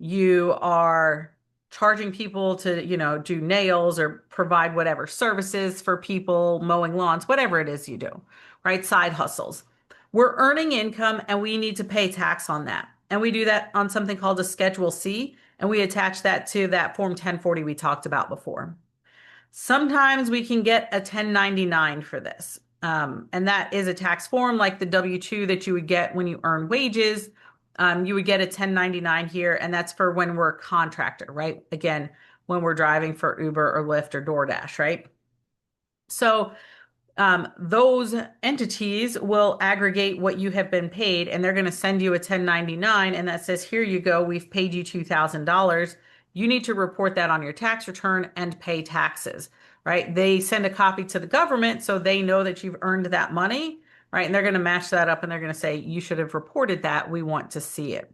You are charging people to, do nails or provide whatever services for people, mowing lawns, whatever it is you do, right? Side hustles. We're earning income and we need to pay tax on that. And we do that on something called a Schedule C, and we attach that to that Form 1040 we talked about before. Sometimes we can get a 1099 for this. And that is a tax form like the W-2 that you would get when you earn wages. You would get a 1099 here, and that's for when we're a contractor, right? Again, when we're driving for Uber or Lyft or DoorDash, right? So those entities will aggregate what you have been paid and they're going to send you a 1099 and that says, here you go, we've paid you $2,000. You need to report that on your tax return and pay taxes, right? They send a copy to the government so they know that you've earned that money, right? And they're going to match that up and they're going to say, you should have reported that. We want to see it.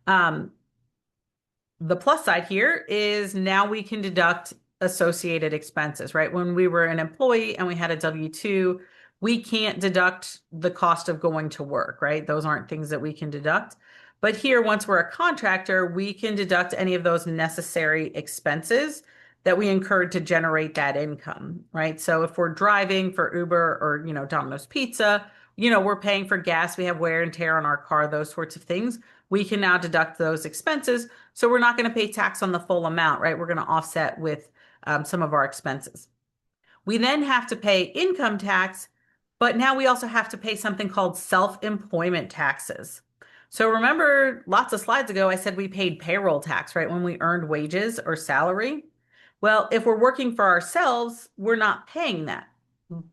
The plus side here is now we can deduct associated expenses, right? When we were an employee and we had a W-2, we can't deduct the cost of going to work, right? Those aren't things that we can deduct. But here, once we're a contractor, we can deduct any of those necessary expenses that we incurred to generate that income, right? So if we're driving for Uber or, Domino's Pizza, we're paying for gas, we have wear and tear on our car, those sorts of things, we can now deduct those expenses. So we're not going to pay tax on the full amount, right? We're going to offset with some of our expenses. We then have to pay income tax, but now we also have to pay something called self-employment taxes. So remember lots of slides ago, I said we paid payroll tax, right? When we earned wages or salary. Well, if we're working for ourselves, we're not paying that,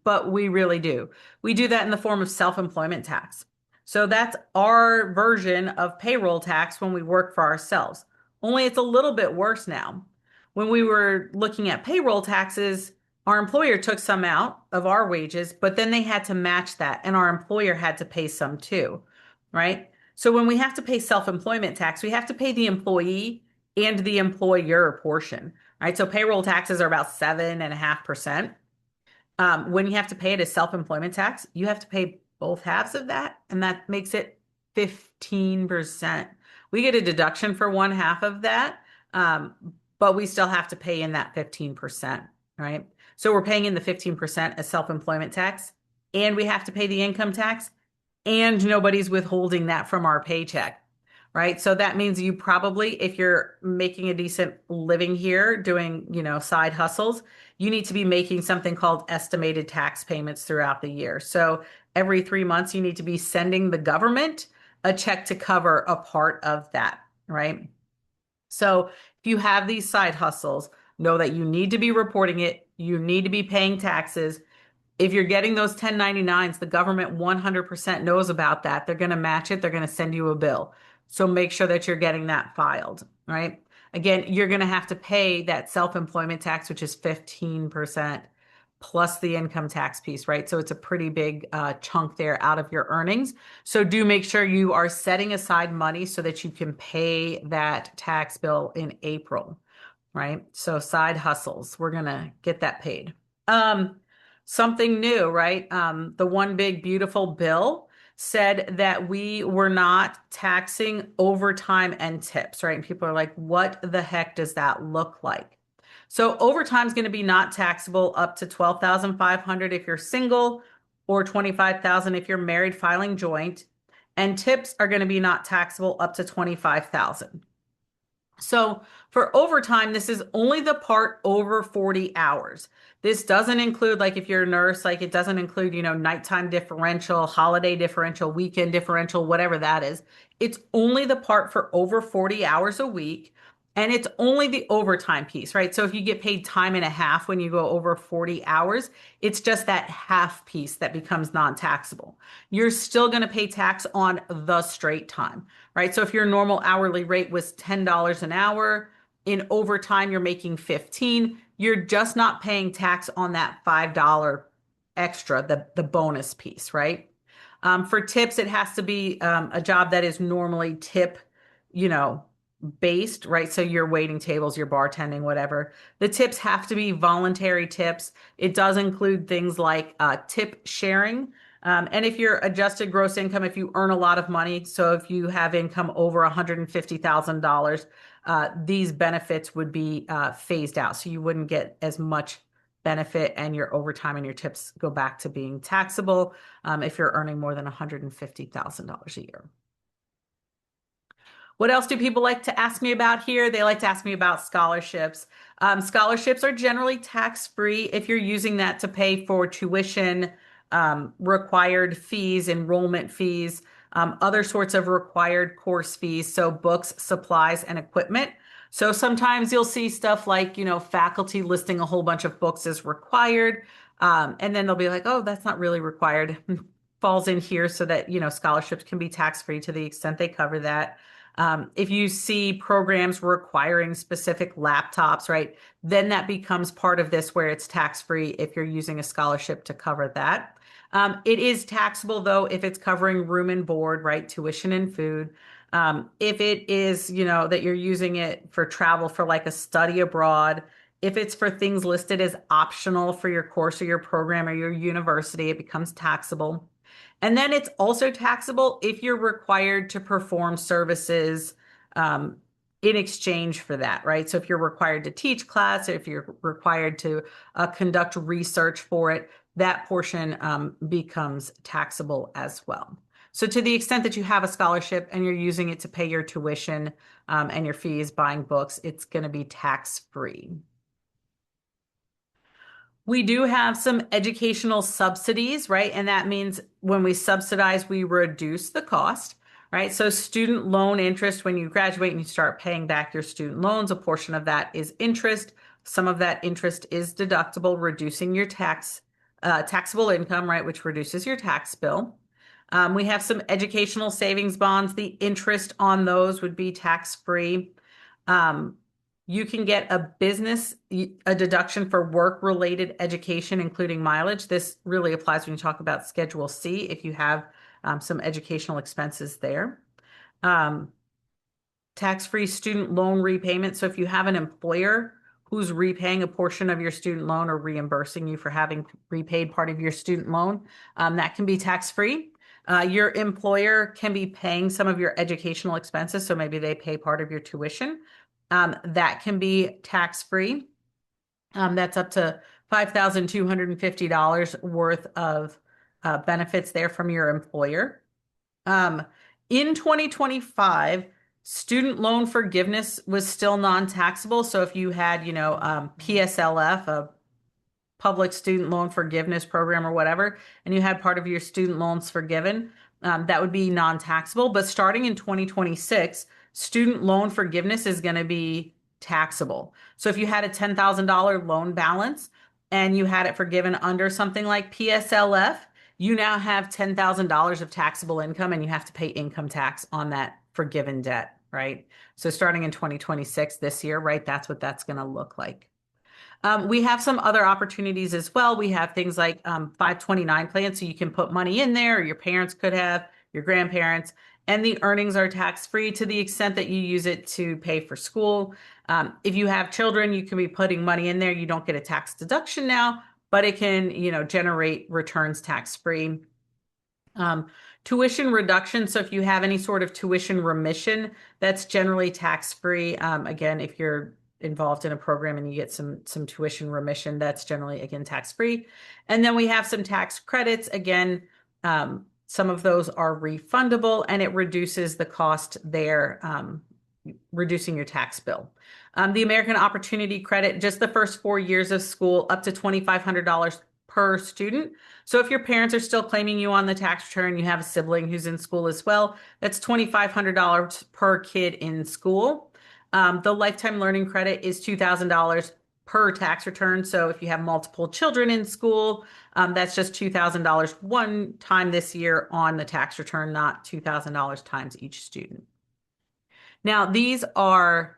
but we really do. We do that in the form of self-employment tax. So that's our version of payroll tax when we work for ourselves. Only it's a little bit worse now. When we were looking at payroll taxes, our employer took some out of our wages, but then they had to match that, and our employer had to pay some too, right? So when we have to pay self-employment tax, we have to pay the employee and the employer portion, right? So payroll taxes are about 7.5%. When you have to pay it as self-employment tax, you have to pay both halves of that, and that makes it 15%. We get a deduction for one half of that, um, but we still have to pay in that 15%, right? So we're paying in the 15% as self-employment tax, and we have to pay the income tax, and nobody's withholding that from our paycheck, right? So that means you probably, if you're making a decent living here doing, side hustles, you need to be making something called estimated tax payments throughout the year. So every 3 months, you need to be sending the government a check to cover a part of that, right? So if you have these side hustles, know that you need to be reporting it. You need to be paying taxes. If you're getting those 1099s, the government 100% knows about that. They're going to match it. They're going to send you a bill. So make sure that you're getting that filed, right? Again, you're going to have to pay that self-employment tax, which is 15% plus the income tax piece, right? So it's a pretty big chunk there out of your earnings. So do make sure you are setting aside money so that you can pay that tax bill in April, right? So side hustles, we're going to get that paid. Um, Something new, right? The one big beautiful bill said that we were not taxing overtime and tips, right? And people are like, what the heck does that look like? So overtime is going to be not taxable up to 12,500 if you're single, or 25,000 if you're married filing joint, and tips are going to be not taxable up to 25,000. So for overtime, this is only the part over 40 hours. This doesn't include, like, if you're a nurse, like, it doesn't include, nighttime differential, holiday differential, weekend differential, whatever that is. It's only the part for over 40 hours a week. And it's only the overtime piece, right? So if you get paid time and a half when you go over 40 hours, it's just that half piece that becomes non-taxable. You're still going to pay tax on the straight time, right? So if your normal hourly rate was $10 an hour, in overtime you're making 15, you're just not paying tax on that $5 extra, the bonus piece, right? For tips, it has to be a job that is normally tip, you know, based, right? So your waiting tables, your bartending, whatever. The tips have to be voluntary tips. It does include things like tip sharing. And if you're adjusted gross income, if you earn a lot of money, so if you have income over $150,000, these benefits would be phased out. So you wouldn't get as much benefit, and your overtime and your tips go back to being taxable if you're earning more than $150,000 a year. What else do people like to ask me about here? They like to ask me about scholarships. Scholarships are generally tax-free if you're using that to pay for tuition, required fees, enrollment fees, other sorts of required course fees, so books, supplies, and equipment. So sometimes you'll see stuff like, faculty listing a whole bunch of books as required, and then they'll be like, oh, that's not really required. Falls in here so that, scholarships can be tax-free to the extent they cover that. If you see programs requiring specific laptops, right, then that becomes part of this where it's tax-free if you're using a scholarship to cover that. It is taxable, though, if it's covering room and board, right, tuition and food. If it is, that you're using it for travel for like a study abroad, if it's for things listed as optional for your course or your program or your university, it becomes taxable. And then it's also taxable if you're required to perform services in exchange for that, right? So if you're required to teach class, or if you're required to conduct research for it, that portion becomes taxable as well. So to the extent that you have a scholarship and you're using it to pay your tuition and your fees, buying books, it's going to be tax-free. We do have some educational subsidies, right? And that means when we subsidize, we reduce the cost, right? So student loan interest, when you graduate and you start paying back your student loans, a portion of that is interest. Some of that interest is deductible, reducing your taxable income, right? Which reduces your tax bill. We have some educational savings bonds. The interest on those would be tax-free. Um, you can get a deduction for work-related education, including mileage. This really applies when you talk about Schedule C, if you have some educational expenses there. Um, Tax-free student loan repayment. So if you have an employer who's repaying a portion of your student loan or reimbursing you for having repaid part of your student loan, that can be tax-free. Your employer can be paying some of your educational expenses, so maybe they pay part of your tuition. That can be tax-free. That's up to $5,250 worth of benefits there from your employer. In 2025, student loan forgiveness was still non-taxable. So if you had, PSLF, a public student loan forgiveness program or whatever, and you had part of your student loans forgiven, that would be non-taxable. But starting in 2026, student loan forgiveness is going to be taxable. So if you had a $10,000 loan balance and you had it forgiven under something like PSLF, you now have $10,000 of taxable income and you have to pay income tax on that forgiven debt, right? So starting in 2026, this year, right, that's what that's going to look like. We have some other opportunities as well. We have things like 529 plans, so you can put money in there, or your parents could have, your grandparents, and the earnings are tax-free to the extent that you use it to pay for school. If you have children, you can be putting money in there. You don't get a tax deduction now, but it can, generate returns tax-free. Tuition reduction. So if you have any sort of tuition remission, that's generally tax-free. Again, if you're involved in a program and you get some tuition remission, that's generally, again, tax-free. And then we have some tax credits. Again, some of those are refundable and it reduces the cost there, reducing your tax bill. The American Opportunity Credit, just the first 4 years of school, up to $2,500 per student. So if your parents are still claiming you on the tax return, you have a sibling who's in school as well, that's $2,500 per kid in school. The lifetime learning credit is $2,000 per tax return. So if you have multiple children in school, that's just $2,000 one time this year on the tax return, not $2,000 times each student. Now, these are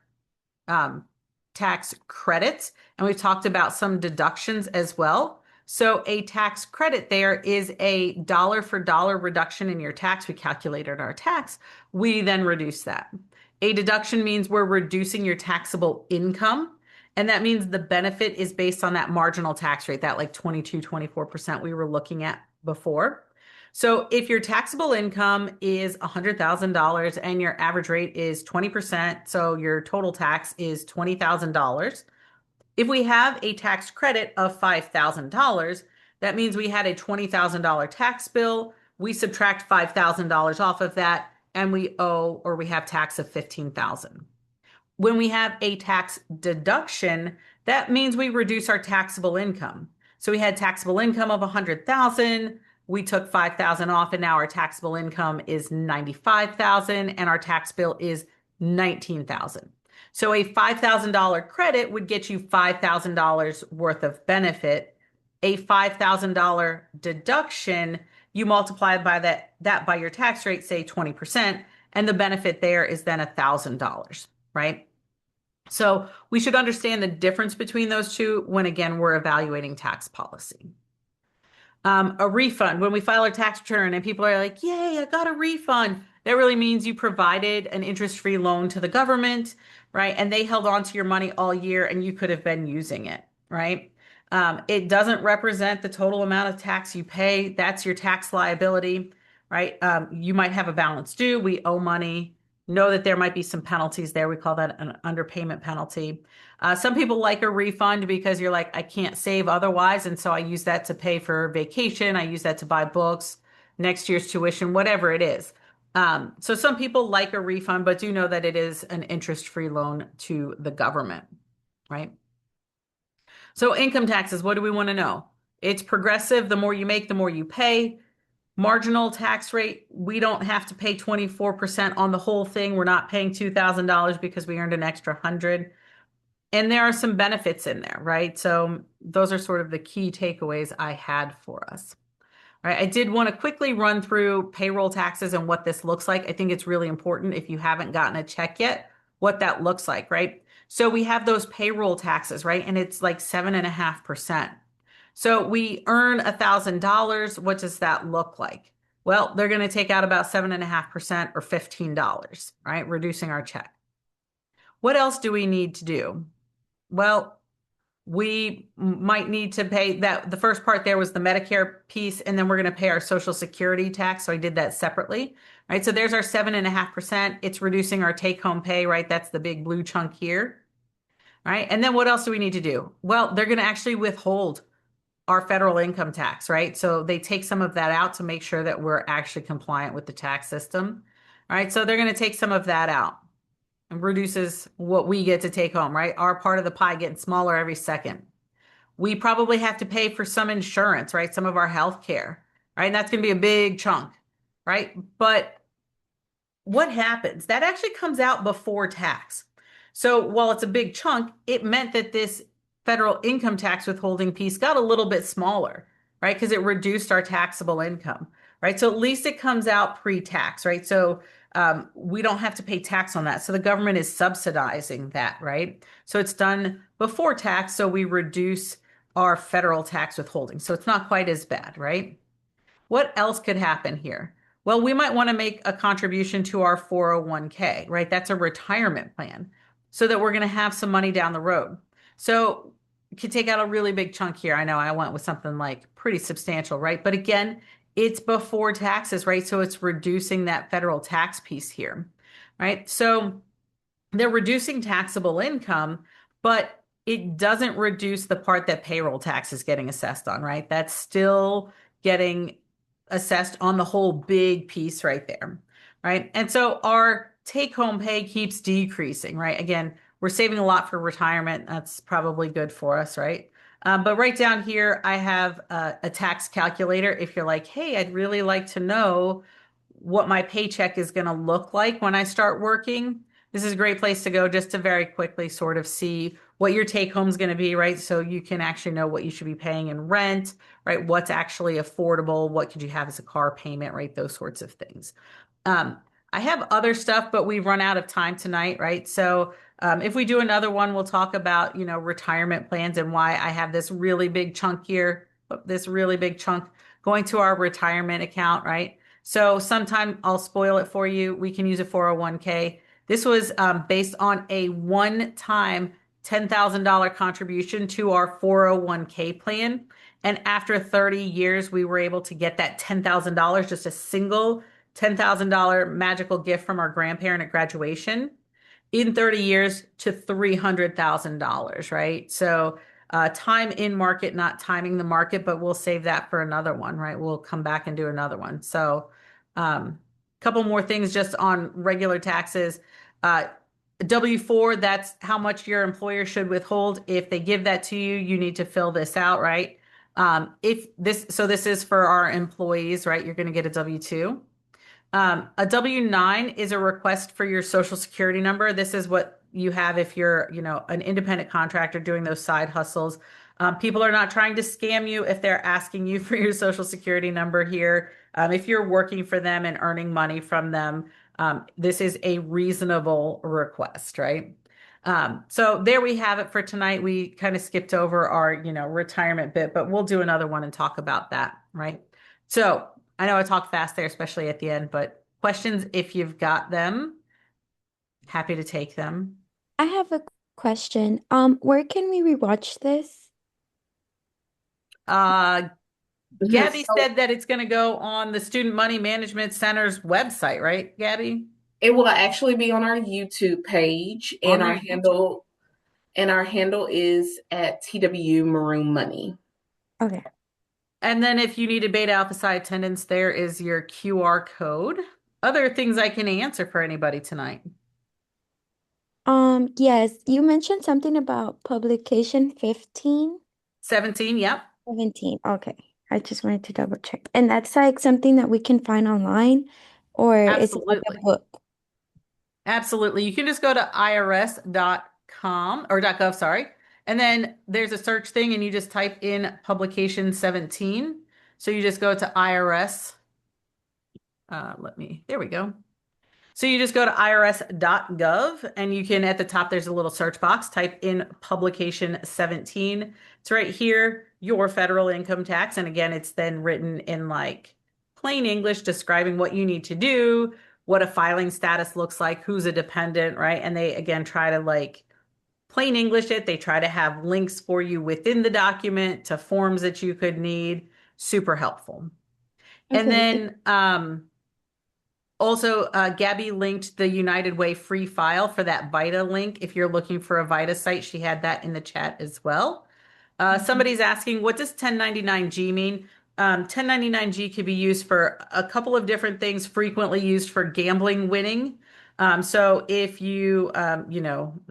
tax credits, and we've talked about some deductions as well. So a tax credit there is a dollar for dollar reduction in your tax. We calculated our tax. We then reduce that. A deduction means we're reducing your taxable income. And that means the benefit is based on that marginal tax rate, that like 22, 24% we were looking at before. So if your taxable income is $100,000 and your average rate is 20%, so your total tax is $20,000. If we have a tax credit of $5,000, that means we had a $20,000 tax bill. We subtract $5,000 off of that and we owe or we have tax of $15,000. When we have a tax deduction, that means we reduce our taxable income. So we had taxable income of $100,000. We took $5,000 off and now our taxable income is $95,000 and our tax bill is $19,000. So a $5,000 credit would get you $5,000 worth of benefit. A $5,000 deduction, you multiply by that by your tax rate, say 20%, and the benefit there is then $1,000, right? So we should understand the difference between those two when, again, we're evaluating tax policy. A refund, when we file our tax return and people are like, yay, I got a refund. That really means you provided an interest-free loan to the government, right? And they held on to your money all year and you could have been using it, right? It doesn't represent the total amount of tax you pay. That's your tax liability, right? You might have a balance due. We owe money. know that there might be some penalties there. We call that an underpayment penalty. Some people like a refund because you're like, I can't save otherwise. And so I use that to pay for vacation. I use that to buy books, next year's tuition, whatever it is. So some people like a refund, but do know that it is an interest-free loan to the government, right? So income taxes, what do we want to know? It's progressive. The more you make, the more you pay. Marginal tax rate, we don't have to pay 24% on the whole thing. We're not paying $2,000 because we earned an extra 100. And there are some benefits in there, right? So those are sort of the key takeaways I had for us. All right, I did want to quickly run through payroll taxes and what this looks like. I think it's really important if you haven't gotten a check yet, what that looks like, right? So we have those payroll taxes, right? And it's like 7.5%. So we earn $1,000. What does that look like? Well, they're going to take out about 7.5% or $15, right? Reducing our check. What else do we need to do? Well, we might need to pay that. The first part there was the Medicare piece, and then we're going to pay our Social Security tax. So I did that separately, right? So there's our 7.5%. It's reducing our take home pay, right? That's the big blue chunk here, right? And then what else do we need to do? Well, they're going to actually withhold our federal income tax, right? So they take some of that out to make sure that we're actually compliant with the tax system, right? So they're going to take some of that out and reduces what we get to take home, right? Our part of the pie getting smaller every second. We probably have to pay for some insurance, right? Some of our health care, right? And that's going to be a big chunk, right? But what happens? That actually comes out before tax. So while it's a big chunk, it meant that this federal income tax withholding piece got a little bit smaller, right? Because it reduced our taxable income, right? So at least it comes out pre-tax, right? So we don't have to pay tax on that. So the government is subsidizing that, right? So it's done before tax, so we reduce our federal tax withholding. So it's not quite as bad, right? What else could happen here? Well, we might want to make a contribution to our 401k, right? That's a retirement plan so that we're going to have some money down the road. So you could take out a really big chunk here. I know I went with something like pretty substantial, right? But again, it's before taxes, right? So it's reducing that federal tax piece here, right? So they're reducing taxable income, but it doesn't reduce the part that payroll tax is getting assessed on, right? That's still getting assessed on the whole big piece right there, right? And so our take home pay keeps decreasing, right? Again, we're saving a lot for retirement. That's probably good for us, right? But right down here, I have a tax calculator. If you're like, hey, I'd really like to know what my paycheck is going to look like when I start working, this is a great place to go just to very quickly sort of see what your take home is going to be, right? So you can actually know what you should be paying in rent, right? What's actually affordable? What could you have as a car payment, right? Those sorts of things. Um, I have other stuff, but we've run out of time tonight, right? So if we do another one, we'll talk about, retirement plans and why I have this really big chunk here, this really big chunk going to our retirement account, right? So sometime I'll spoil it for you. We can use a 401k. This was based on a one-time $10,000 contribution to our 401k plan. And after 30 years, we were able to get that $10,000, just a single $10,000 magical gift from our grandparent at graduation in 30 years to $300,000, right? So time in market, not timing the market, but we'll save that for another one, right? We'll come back and do another one. So a couple more things just on regular taxes. Uh, W-4, that's how much your employer should withhold. If they give that to you, you need to fill this out, right? So this is for our employees, right? You're going to get a W-2. A W-9 is a request for your social security number. This is what you have if you're, an independent contractor doing those side hustles. People are not trying to scam you if they're asking you for your social security number here. If you're working for them and earning money from them, this is a reasonable request, right? So there we have it for tonight. We kind of skipped over our, retirement bit, but we'll do another one and talk about that, right? So I know I talked fast there, especially at the end, but questions if you've got them, happy to take them. I have a question. Where can we rewatch this? Uh, Gabby So said that it's going to go on the Student Money Management Center's website, right, Gabby? It will actually be on our YouTube page, On and our YouTube. our handle is at TW Maroon Money. Okay. And then if you need a beta alpha psi attendance, there is your QR code. Other things I can answer for anybody tonight. Yes, you mentioned something about publication 15, 17, yep. 17. Okay. I just wanted to double check. And that's like something that we can find online, or is it like a Absolutely. book? Absolutely. You can just go to irs.com or .gov, sorry. And then there's a search thing and you just type in publication 17. So you just go to IRS. There we go. So you just go to irs.gov and you can, at the top, there's a little search box, type in publication 17. It's right here, your federal income tax. And again, it's then written in like plain English describing what you need to do, what a filing status looks like, who's a dependent, right? And they, again, try to like plain English it. They try to have links for you within the document to forms that you could need. Super helpful. And Okay. then, also, Gabby linked the United Way free file for that VITA link. If you're looking for a VITA site, she had that in the chat as well. Somebody's asking, what does 1099G mean? 1099G could be used for a couple of different things, frequently used for gambling winning. So if you,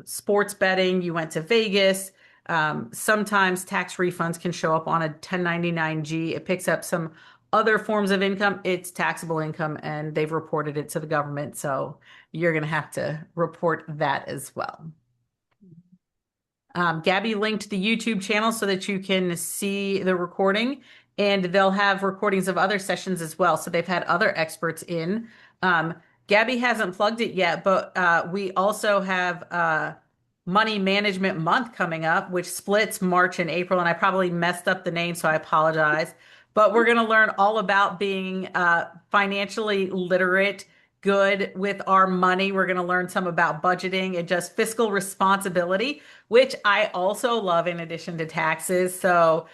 sports betting, you went to Vegas, sometimes tax refunds can show up on a 1099G. It picks up some other forms of income. It's taxable income and they've reported it to the government. So you're going to have to report that as well. Gabby linked the YouTube channel so that you can see the recording, and they'll have recordings of other sessions as well. So they've had other experts in. Um, Gabby hasn't plugged it yet, but we also have Money Management Month coming up, which splits March and April. And I probably messed up the name, so I apologize. But we're going to learn all about being financially literate, good with our money. We're going to learn some about budgeting and just fiscal responsibility, which I also love in addition to taxes. So,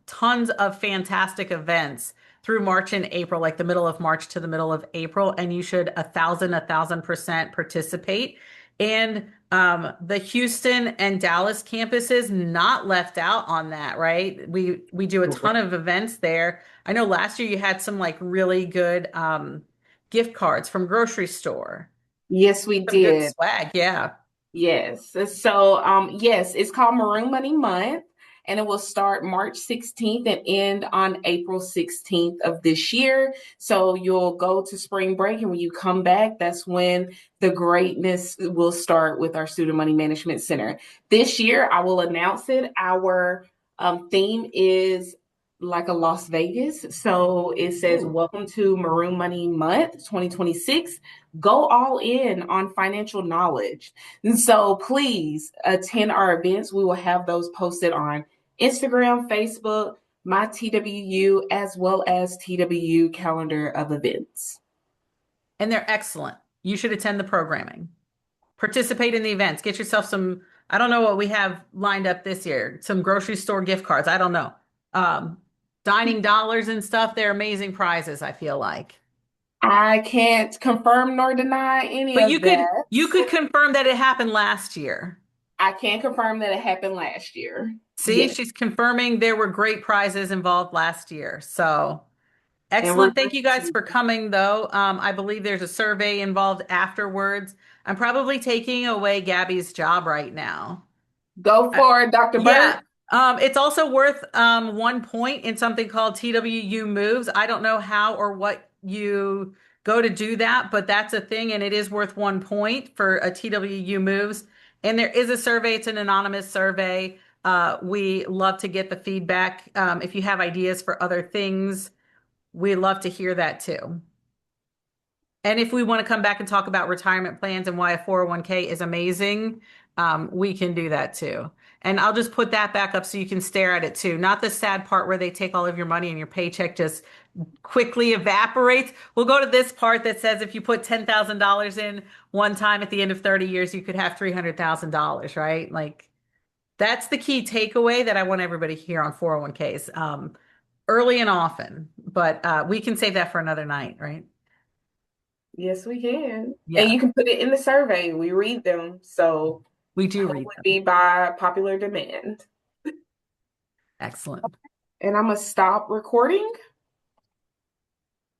tons of fantastic events through March and April, like the middle of March to the middle of April, and you should 1,000% participate. And the Houston and Dallas campuses not left out on that, right? We do a ton of events there. I know last year you had some like really good gift cards from grocery store. Yes, we Some good did. swag, yeah. Yes. So, yes, it's called Maroon Money Month, and it will start March 16th and end on April 16th of this year. So you'll go to spring break, and when you come back, that's when the greatness will start with our Student Money Management Center. This year, I will announce it. Our theme is like a Las Vegas. So it says, Ooh. Welcome to Maroon Money Month 2026. Go all in on financial knowledge. And so please attend our events. We will have those posted on Instagram, Facebook, my TWU, as well as TWU calendar of events. And they're excellent. You should attend the programming. Participate in the events. Get yourself some, I don't know what we have lined up this year, some grocery store gift cards. I don't know. Um, Dining dollars and stuff. They're amazing prizes, I feel like. I can't confirm nor deny any But of that. you could confirm that it happened last year. I can confirm that it happened last year. See, Yes. she's confirming there were great prizes involved last year. So And we're excellent. going Thank you guys to for coming, though. I believe there's a survey involved afterwards. I'm probably taking away Gabby's job right now. go for it, Dr. Yeah. Burke. It's also worth 1 point in something called TWU Moves. I don't know how or what you go to do that, but that's a thing, and it is worth 1 point for a TWU Moves. And there is a survey, it's an anonymous survey. We love to get the feedback. If you have ideas for other things, we love to hear that too. And if we want to come back and talk about retirement plans and why a 401k is amazing, we can do that too. And I'll just put that back up so you can stare at it too. Not the sad part where they take all of your money and your paycheck just quickly evaporates. We'll go to this part that says if you put $10,000 in one time at the end of 30 years, you could have $300,000, right? Like that's the key takeaway that I want everybody to hear on 401ks, early and often. But we can save that for another night, right? Yes, we can. And Yeah, you can put it in the survey. We read them. So we do it read would them. be by popular demand. Excellent. And I'm going to stop recording.